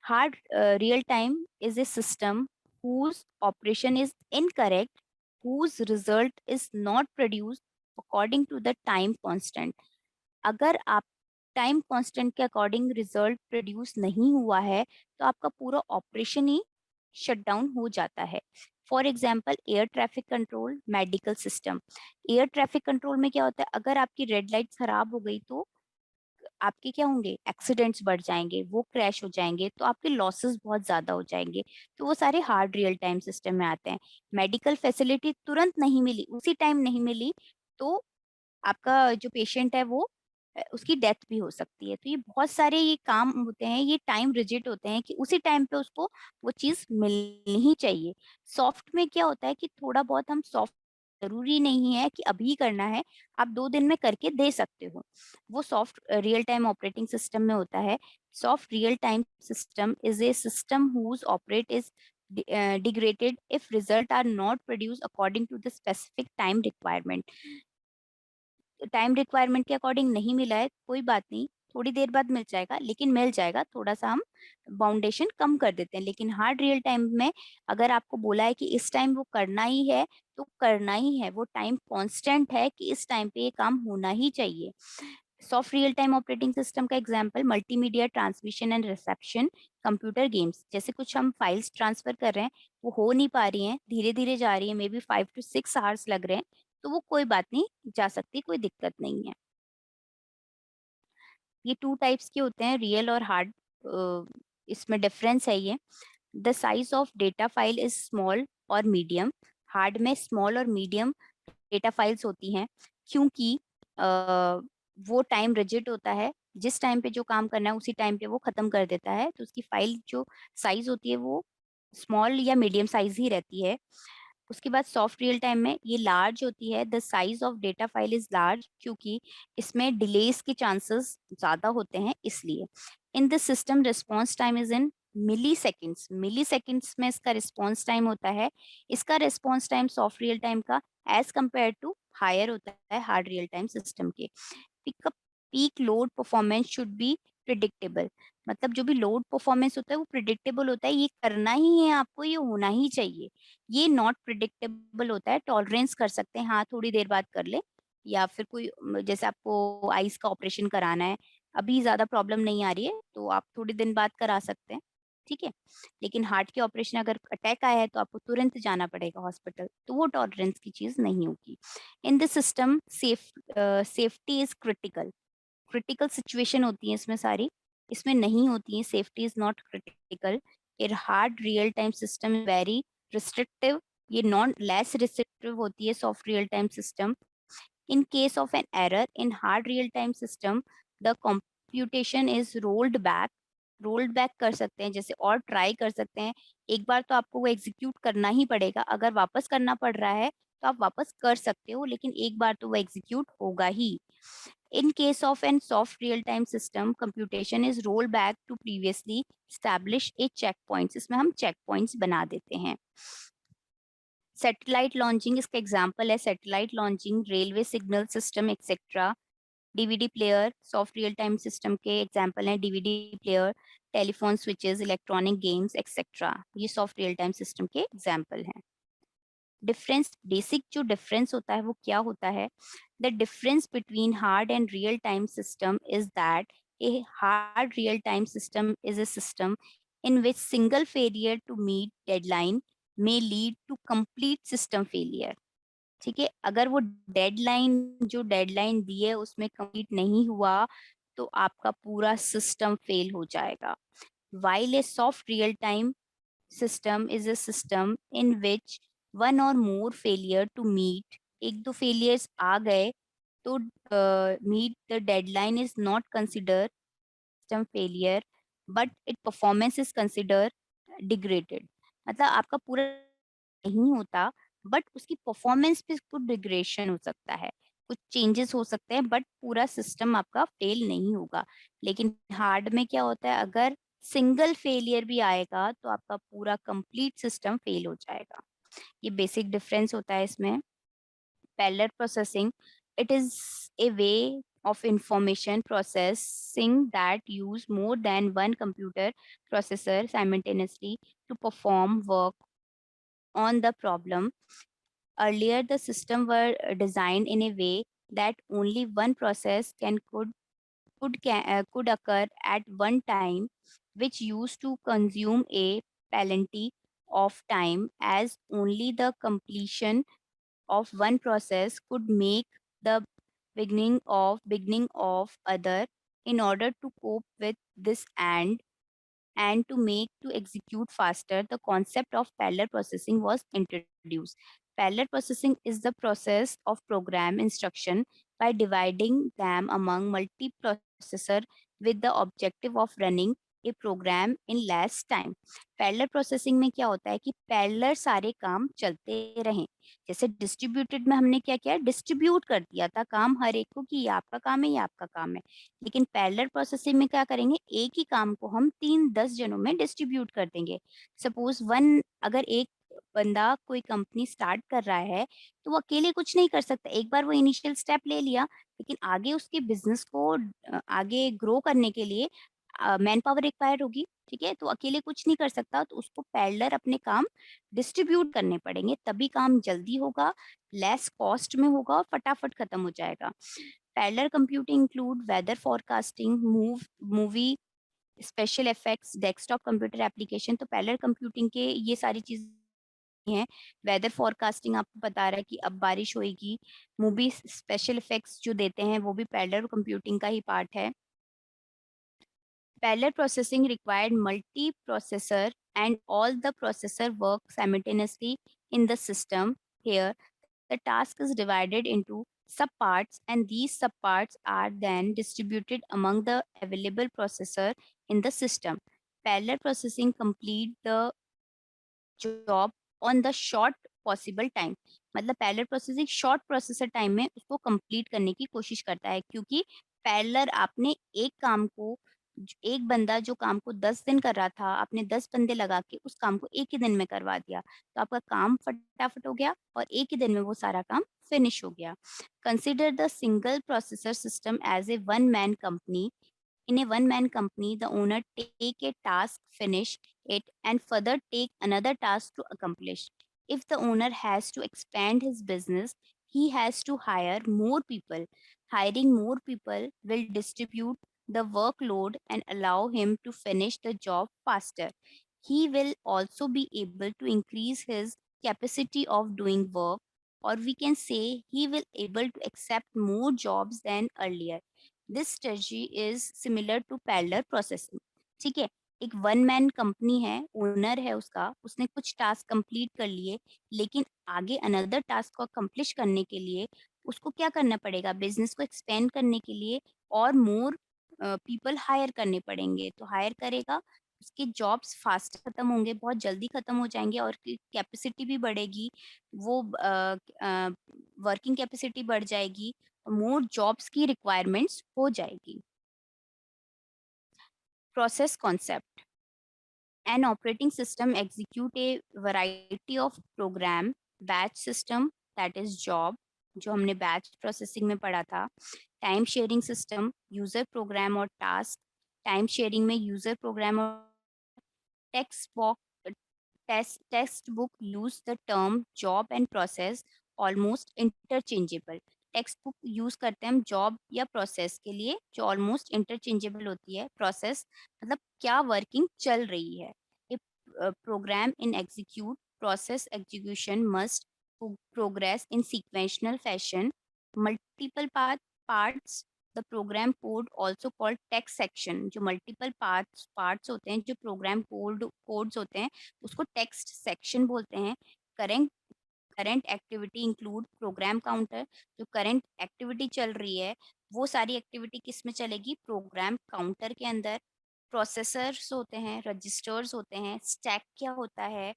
hard real time is a system whose operation is incorrect, whose result is not produced according to the time constant। अगर आप टाइम कांस्टेंट के अकॉर्डिंग रिजल्ट प्रोड्यूस नहीं हुआ है, तो आपका पूरा ऑपरेशन ही शट डाउन हो जाता है। For example air traffic control, medical system. Air traffic control में क्या होता है, अगर आपकी रेड लाइट खराब हो गई तो आपके क्या होंगे, एक्सीडेंट्स बढ़ जाएंगे, वो क्रैश हो जाएंगे, तो आपके लॉसेस बहुत ज्यादा हो जाएंगे। तो वो सारे हार्ड रियल टाइम सिस्टम में आते हैं। मेडिकल फैसिलिटी तुरंत नहीं मिली, उसी टाइम नहीं मिली, तो आपका जो पेशेंट है वो उसकी डेथ भी हो सकती है। तो ये बहुत सारे ये काम होते हैं, ये टाइम रिजिट होते हैं कि उसी टाइम पे उसको वो चीज़ मिलनी ही चाहिए। सॉफ्ट में क्या होता है कि थोड़ा बहुत हम सॉफ्ट, ज़रूरी नहीं है कि अभी करना है, आप 2 दिन में करके दे सकते हो। वो soft real time operating system में होता है। Soft real time system is a system who's operate is degraded if result are not produced according to the specific time requirement। Time requirement के अकॉर्डिंग नहीं मिला है, कोई बात नहीं, थोड़ी देर बाद मिल जाएगा, लेकिन मिल जाएगा। थोड़ा-सा हम बाउंडेशन कम कर देते हैं। लेकिन हार्ड रियल टाइम में अगर आपको बोला है कि इस टाइम वो करना ही है, तो करना ही है। वो टाइम कांस्टेंट है कि इस टाइम पे ये काम होना ही चाहिए। Soft real time operating system का example multimedia transmission and reception, computer games. जैसे कुछ हम फाइल्स ट्रांसफर कर रहे हैं, वो हो नहीं पा रही हैं, धीरे-धीरे जा रही है, मे बी 5 टू 6 आवर्स लग रहे हैं, तो वो कोई बात नहीं, जा सकती, कोई दिक्कत नहीं है। ये 2 टाइप्स के होते हैं, रियल और हार्ड। इसमें डिफरेंस है ये। The size of data file is small और मीडियम। हार्ड में स्मॉल और मीडियम डेटा फाइल्स होती हैं, क्योंकि अ, वो टाइम रिजिड होता है। जिस टाइम पे जो काम करना है उसी टाइम पे वो खत्म कर देता है, तो उसकी फाइल जो साइज होती है वो स्मॉल या मीडियम साइज ही रहती है। उसके बाद सॉफ्ट रियल टाइम में ये लार्ज होती है। The size of data file is large, क्योंकि इसमें डिलेस के चांसेस ज़्यादा होते हैं, इसलिए। In this system response time is in milliseconds में इसका रिस्पॉन्स टाइम होता है। इसका response time soft real time का एज कम्पेयर टू हायर होता है हार्ड रियल टाइम सिस्टम के। Pickup peak load performance should be predictable, मतलब जो भी लोड परफॉर्मेंस होता है वो प्रिडिक्टेबल होता है, ये करना ही है आपको, ये होना ही चाहिए। ये नॉट प्रिडिक्टेबल होता है, टॉलरेंस कर सकते हैं, हाँ थोड़ी देर बाद कर ले, या फिर कोई जैसे आपको आईज का ऑपरेशन कराना है, अभी ज्यादा प्रॉब्लम नहीं आ रही है तो आप थोड़ी दिन बाद करा सकते हैं। ठीक है। लेकिन हार्ट के ऑपरेशन अगर अटैक आया है तो आपको तुरंत जाना पड़ेगा हॉस्पिटल, तो वो टॉलरेंस की चीज नहीं होगी। In this system safety is critical. Critical situation होती है इसमें सारी, इसमें नहीं होती है। Safety is not critical. ये hard real time system very restrictive, ये नॉन लेस रिस्ट्रिक्टिव होती है soft real time system. In case of an error in hard real-time system, the computation is rolled back कर सकते हैं जैसे, और ट्राई कर सकते हैं। एक बार तो आपको वो एग्जीक्यूट करना ही पड़ेगा, अगर वापस करना पड़ रहा है तो आप वापस कर सकते हो, लेकिन एक बार तो वो एग्जीक्यूट होगा ही। In case of an soft real-time system, computation is rolled back to previously established a checkpoints। इसमें हम checkpoints बना देते हैं। सैटेलाइट लॉन्चिंग इसका एग्जाम्पल है, satellite launching, railway signal system etcetera. DVD player soft real time system के एग्जाम्पल हैं, DVD player, telephone switches, electronic games etcetera, ये सॉफ्ट रियल टाइम सिस्टम के एग्जाम्पल हैं। डिफरेंस, बेसिक जो डिफरेंस होता है वो क्या होता है? The difference between hard and real time system is that a hard real time system is a system in which single failure to meet deadline may lead to complete system failure। ठीक है, अगर वो डेडलाइन, जो डेडलाइन दी है उसमें कंप्लीट नहीं हुआ तो आपका पूरा सिस्टम फेल हो जाएगा। while a soft real time system is a system in which one or more failure to meet, एक दो failures आ गए तो meet the deadline is not considered system failure but its performance is considered degraded। मतलब आपका पूरा नहीं होता बट उसकी परफॉर्मेंस पे कुछ डिग्रेशन हो सकता है, कुछ चेंजेस हो सकते हैं, बट पूरा सिस्टम आपका फेल नहीं होगा। लेकिन हार्ड में क्या होता है, अगर सिंगल फेलियर भी आएगा तो आपका पूरा कंप्लीट सिस्टम फेल हो जाएगा। ये बेसिक डिफरेंस होता है इसमें। Parallel processing, it is a way of information processing that use more than one computer processor simultaneously to perform work on the problem. Earlier, the system were designed in a way that only one process could occur at one time, which used to consume a plenty of time, as only the completion of one process could make the beginning of other. In order to cope with this and to make to execute faster, the concept of parallel processing was introduced. Parallel processing is the process of program instruction by dividing them among multiprocessor with the objective of running a program in less time। Parallel processing में क्या होता है कि पैरेलल सारे काम चलते रहें। जैसे डिस्ट्रीब्यूटेड में हमने क्या किया, डिस्ट्रीब्यूट कर दिया था काम हर एक को कि ये आपका काम है, ये आपका काम है। लेकिन पैरेलल प्रोसेसिंग में क्या करेंगे, एक ही काम को हम 3-10 जनों में डिस्ट्रीब्यूट कर देंगे। सपोज वन, अगर एक बंदा कोई कंपनी स्टार्ट कर रहा है तो वो अकेले कुछ नहीं कर सकता। एक बार वो इनिशियल स्टेप ले लिया, लेकिन आगे उसके बिजनेस को आगे ग्रो करने के लिए मैन पावर रिक्वायर्ड होगी। ठीक है, तो अकेले कुछ नहीं कर सकता, तो उसको पैरेलल अपने काम डिस्ट्रीब्यूट करने पड़ेंगे, तभी काम जल्दी होगा, लेस कॉस्ट में होगा और फटाफट खत्म हो जाएगा। Parallel computing include weather forecasting, movie, special effects, desktop computer application. तो पैरेलल कंप्यूटिंग के ये सारी चीजें हैं। वेदर फोरकास्टिंग आपको बता रहा है कि अब बारिश होएगी। मूवी स्पेशल इफेक्ट्स जो देते हैं वो भी पैरेलल कंप्यूटिंग का ही पार्ट है। Parallel processing required multiprocessor and all the processor work simultaneously in the system. Here, the task is divided into subparts and these subparts are then distributed among the available processor in the system. Parallel processing complete the job on the short possible time. मतलब parallel processing short processor time में उसको कंप्लीट करने की कोशिश करता है, क्योंकि पैरेलल आपने एक काम को, एक बंदा जो काम को 10 दिन कर रहा था, आपने 10 बंदे लगा के उस काम को एक ही दिन में करवा दिया, तो आपका काम फटाफट हो गया और एक ही दिन में वो सारा काम फिनिश हो गया। Consider the single processor system as a one man company. In a one-man company, the owner take a task, finish it, and further take another task to accomplish. If the owner has to expand his business, he has to hire more people. Hiring more people will distribute the workload and allow him to finish the job faster. He will also be able to increase his capacity of doing work, or we can say he will able to accept more jobs than earlier. This strategy is similar to parallel processing. ठीक है, एक वन मैन कंपनी है, ओनर है उसका, उसने कुछ टास्क कंप्लीट कर लिए, लेकिन आगे अनदर टास्क को अकम्प्लिश करने के लिए उसको क्या करना पड़ेगा, बिजनेस को एक्सपेंड करने के लिए और मोर पीपल हायर करने पड़ेंगे। तो हायर करेगा, उसके जॉब्स फास्ट खत्म होंगे, बहुत जल्दी खत्म हो जाएंगे और कैपेसिटी भी बढ़ेगी, वो वर्किंग कैपेसिटी बढ़ जाएगी, मोर जॉब्स की रिक्वायरमेंट्स हो जाएगी। Process concept: an operating system execute a variety of program, batch system, that is job, जो हमने बैच प्रोसेसिंग में पढ़ा था, time sharing system, user program और टास्क, टाइम शेयरिंग में यूजर प्रोग्राम और text box, text book use the term job and process almost interchangeable. Text book use करते हैं हम जॉब या प्रोसेस के लिए, जो ऑलमोस्ट इंटरचेंजेबल होती है। प्रोसेस मतलब क्या वर्किंग चल रही है। Programme in execute, process execution must progress in sequential fashion. Multiple parts, the program code also called text section, जो multiple parts होते हैं, जो program codes होते हैं, उसको text section बोलते हैं। Current activity include program counter, जो करंट एक्टिविटी चल रही है वो सारी एक्टिविटी किस में चलेगी, प्रोग्राम काउंटर के अंदर। प्रोसेसर्स होते हैं, रजिस्टर्स होते हैं, स्टैक क्या होता है,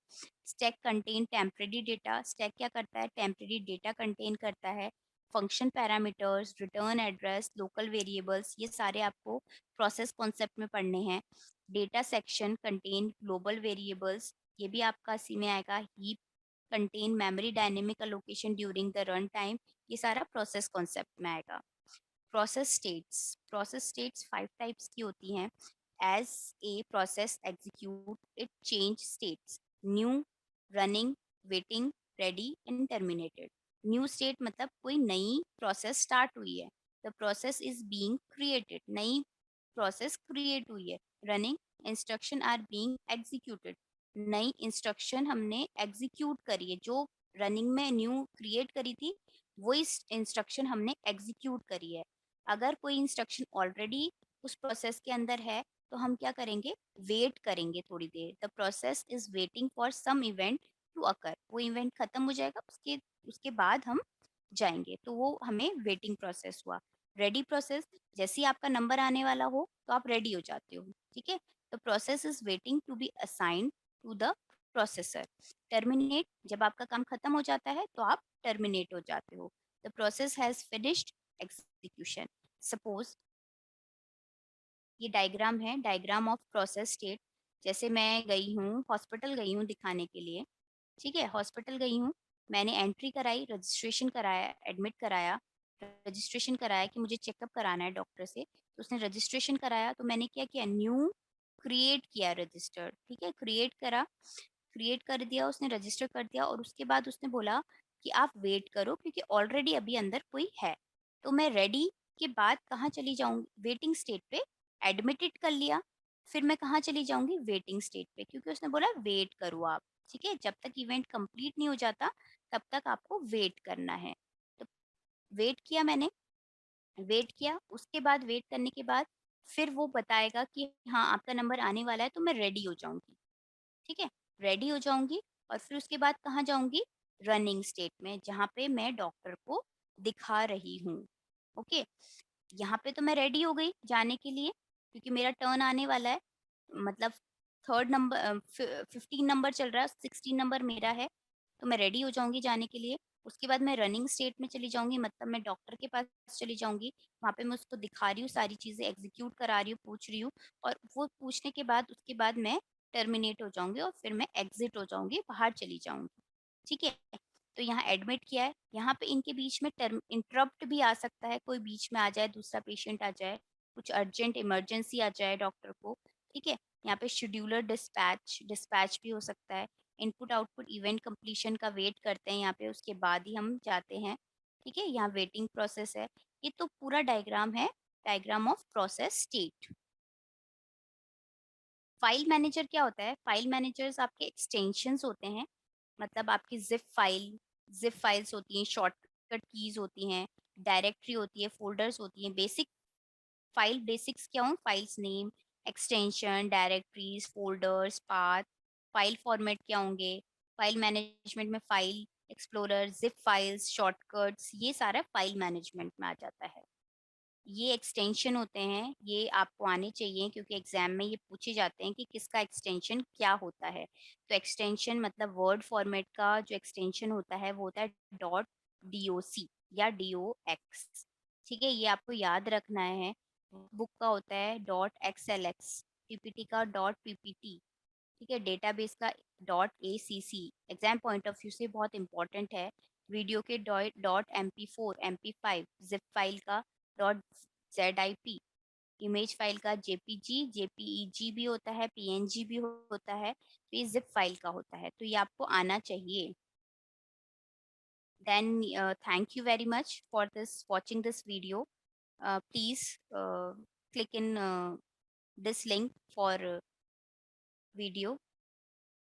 stack contain temporary data, stack क्या करता है, टेम्परेरी डेटा कंटेन करता है। Function parameters, return address, local variables, ये सारे आपको प्रोसेस कॉन्सेप्ट में पढ़ने हैं। Data section contain global variables, ये भी आपका इसी में आएगा। Heap contain memory dynamic allocation during the run time, ये सारा प्रोसेस कॉन्सेप्ट में आएगा। प्रोसेस स्टेट्स 5 टाइप्स की होती हैं। As a process execute it change states: new, running, waiting, ready and terminated. New state मतलब कोई नई प्रोसेस स्टार्ट हुई है, the process is being created, नई प्रोसेस क्रिएट हुई है। Running, instruction are being executed, नई इंस्ट्रक्शन हमने एग्जीक्यूट करी है, जो रनिंग में न्यू क्रिएट करी थी वो इस इंस्ट्रक्शन हमने एग्जीक्यूट करी है। अगर कोई इंस्ट्रक्शन ऑलरेडी उस प्रोसेस के अंदर है तो हम क्या करेंगे, वेट करेंगे थोड़ी देर। The process is waiting for some event to occur, वो इवेंट खत्म हो जाएगा, उसके उसके बाद हम जाएंगे, तो वो हमें वेटिंग प्रोसेस हुआ। रेडी प्रोसेस, जैसे ही आपका नंबर आने वाला हो तो आप रेडी हो जाते हो, ठीक है। The process is waiting to be assigned to the processor. Terminate, जब आपका काम खत्म हो जाता है तो आप टर्मिनेट हो जाते हो। The process has finished execution. Suppose ये डायग्राम है, डायग्राम ऑफ प्रोसेस स्टेट। जैसे मैं गई हूँ, हॉस्पिटल गई हूँ दिखाने के लिए, ठीक है, हॉस्पिटल गई हूँ, मैंने एंट्री कराई, रजिस्ट्रेशन कराया, एडमिट कराया, रजिस्ट्रेशन कराया कि मुझे चेकअप कराना है डॉक्टर से, तो उसने रजिस्ट्रेशन कराया, तो मैंने क्या किया, न्यू क्रिएट किया रजिस्टर, ठीक है, क्रिएट करा, क्रिएट कर दिया उसने, रजिस्टर कर दिया, और उसके बाद उसने बोला कि आप वेट करो क्योंकि ऑलरेडी अभी अंदर कोई है। तो मैं रेडी के बाद कहाँ चली जाऊँगी, वेटिंग स्टेट पे, एडमिटेड कर लिया, फिर मैं कहाँ चली जाऊँगी, वेटिंग स्टेट पे, क्योंकि उसने बोला वेट करो आप, ठीक है, जब तक इवेंट कंप्लीट नहीं हो जाता तब तक आपको वेट करना है। तो वेट किया मैंने, वेट किया, उसके बाद वेट करने के बाद फिर वो बताएगा कि हाँ, आपका नंबर आने वाला है, तो मैं रेडी हो जाऊँगी, ठीक है, रेडी हो जाऊँगी, और फिर उसके बाद कहाँ जाऊँगी, रनिंग स्टेट में, जहाँ पे मैं डॉक्टर को दिखा रही हूँ। ओके, यहाँ पे तो मैं रेडी हो गई जाने के लिए क्योंकि मेरा टर्न आने वाला है, मतलब थर्ड नंबर 15 नंबर चल रहा है, 16 नंबर मेरा है, तो मैं रेडी हो जाऊँगी जाने के लिए। उसके बाद मैं रनिंग स्टेट में चली जाऊँगी, मतलब मैं डॉक्टर के पास चली जाऊँगी, वहाँ पे मैं उसको दिखा रही हूँ, सारी चीज़ें एग्ज़ीक्यूट करा रही हूँ, पूछ रही हूँ, और वो पूछने के बाद उसके बाद मैं टर्मिनेट हो जाऊँगी और फिर मैं एग्ज़िट हो जाऊँगी, बाहर चली जाऊँगी, ठीक है। तो यहाँ एडमिट किया है, यहाँ पे इनके बीच में टर्म इंटरप्ट भी आ सकता है, कोई बीच में आ जाए, दूसरा पेशेंट आ जाए, कुछ अर्जेंट इमरजेंसी आ जाए डॉक्टर को, ठीक है। यहाँ पे शेड्यूलर डिस्पैच डिस्पैच भी हो सकता है। इनपुट आउटपुट इवेंट कंप्लीशन का वेट करते हैं यहाँ पे, उसके बाद ही हम जाते हैं, ठीक है, यहाँ वेटिंग प्रोसेस है। ये तो पूरा डायग्राम है diagram of process state. File manager क्या होता है? फाइल मैनेजर्स आपके एक्सटेंशंस होते हैं, मतलब आपकी जिप फाइल्स होती हैं, शॉर्टकट कीज होती हैं, डायरेक्टरी होती है, फोल्डर्स होती हैं। बेसिक्स क्या हों? Files name, extension, directories, folders, path. File format क्या होंगे? फाइल मैनेजमेंट में file explorer, zip files, shortcuts, ये सारा फाइल मैनेजमेंट में आ जाता है। ये एक्सटेंशन होते हैं, ये आपको आने चाहिए क्योंकि एग्जाम में ये पूछे जाते हैं कि किसका एक्सटेंशन क्या होता है। तो एक्सटेंशन मतलब वर्ड फॉर्मेट का जो एक्सटेंशन होता है वो होता है डॉट DOC या DOX। ठीक है, ये आपको याद रखना है। बुक का होता है .XLX, PPT का .PPT। ठीक है, डेटाबेस का .ACC। Exam point of view से बहुत इंपॉर्टेंट है। वीडियो के .MP4 MP5, जिप फाइल का .ZIP, इमेज फाइल का JPG भी होता है, PNG भी होता है। तो ये जिप फाइल का होता है, तो ये आपको आना चाहिए। Then thank you very much for this watching this video. Please click in this link for video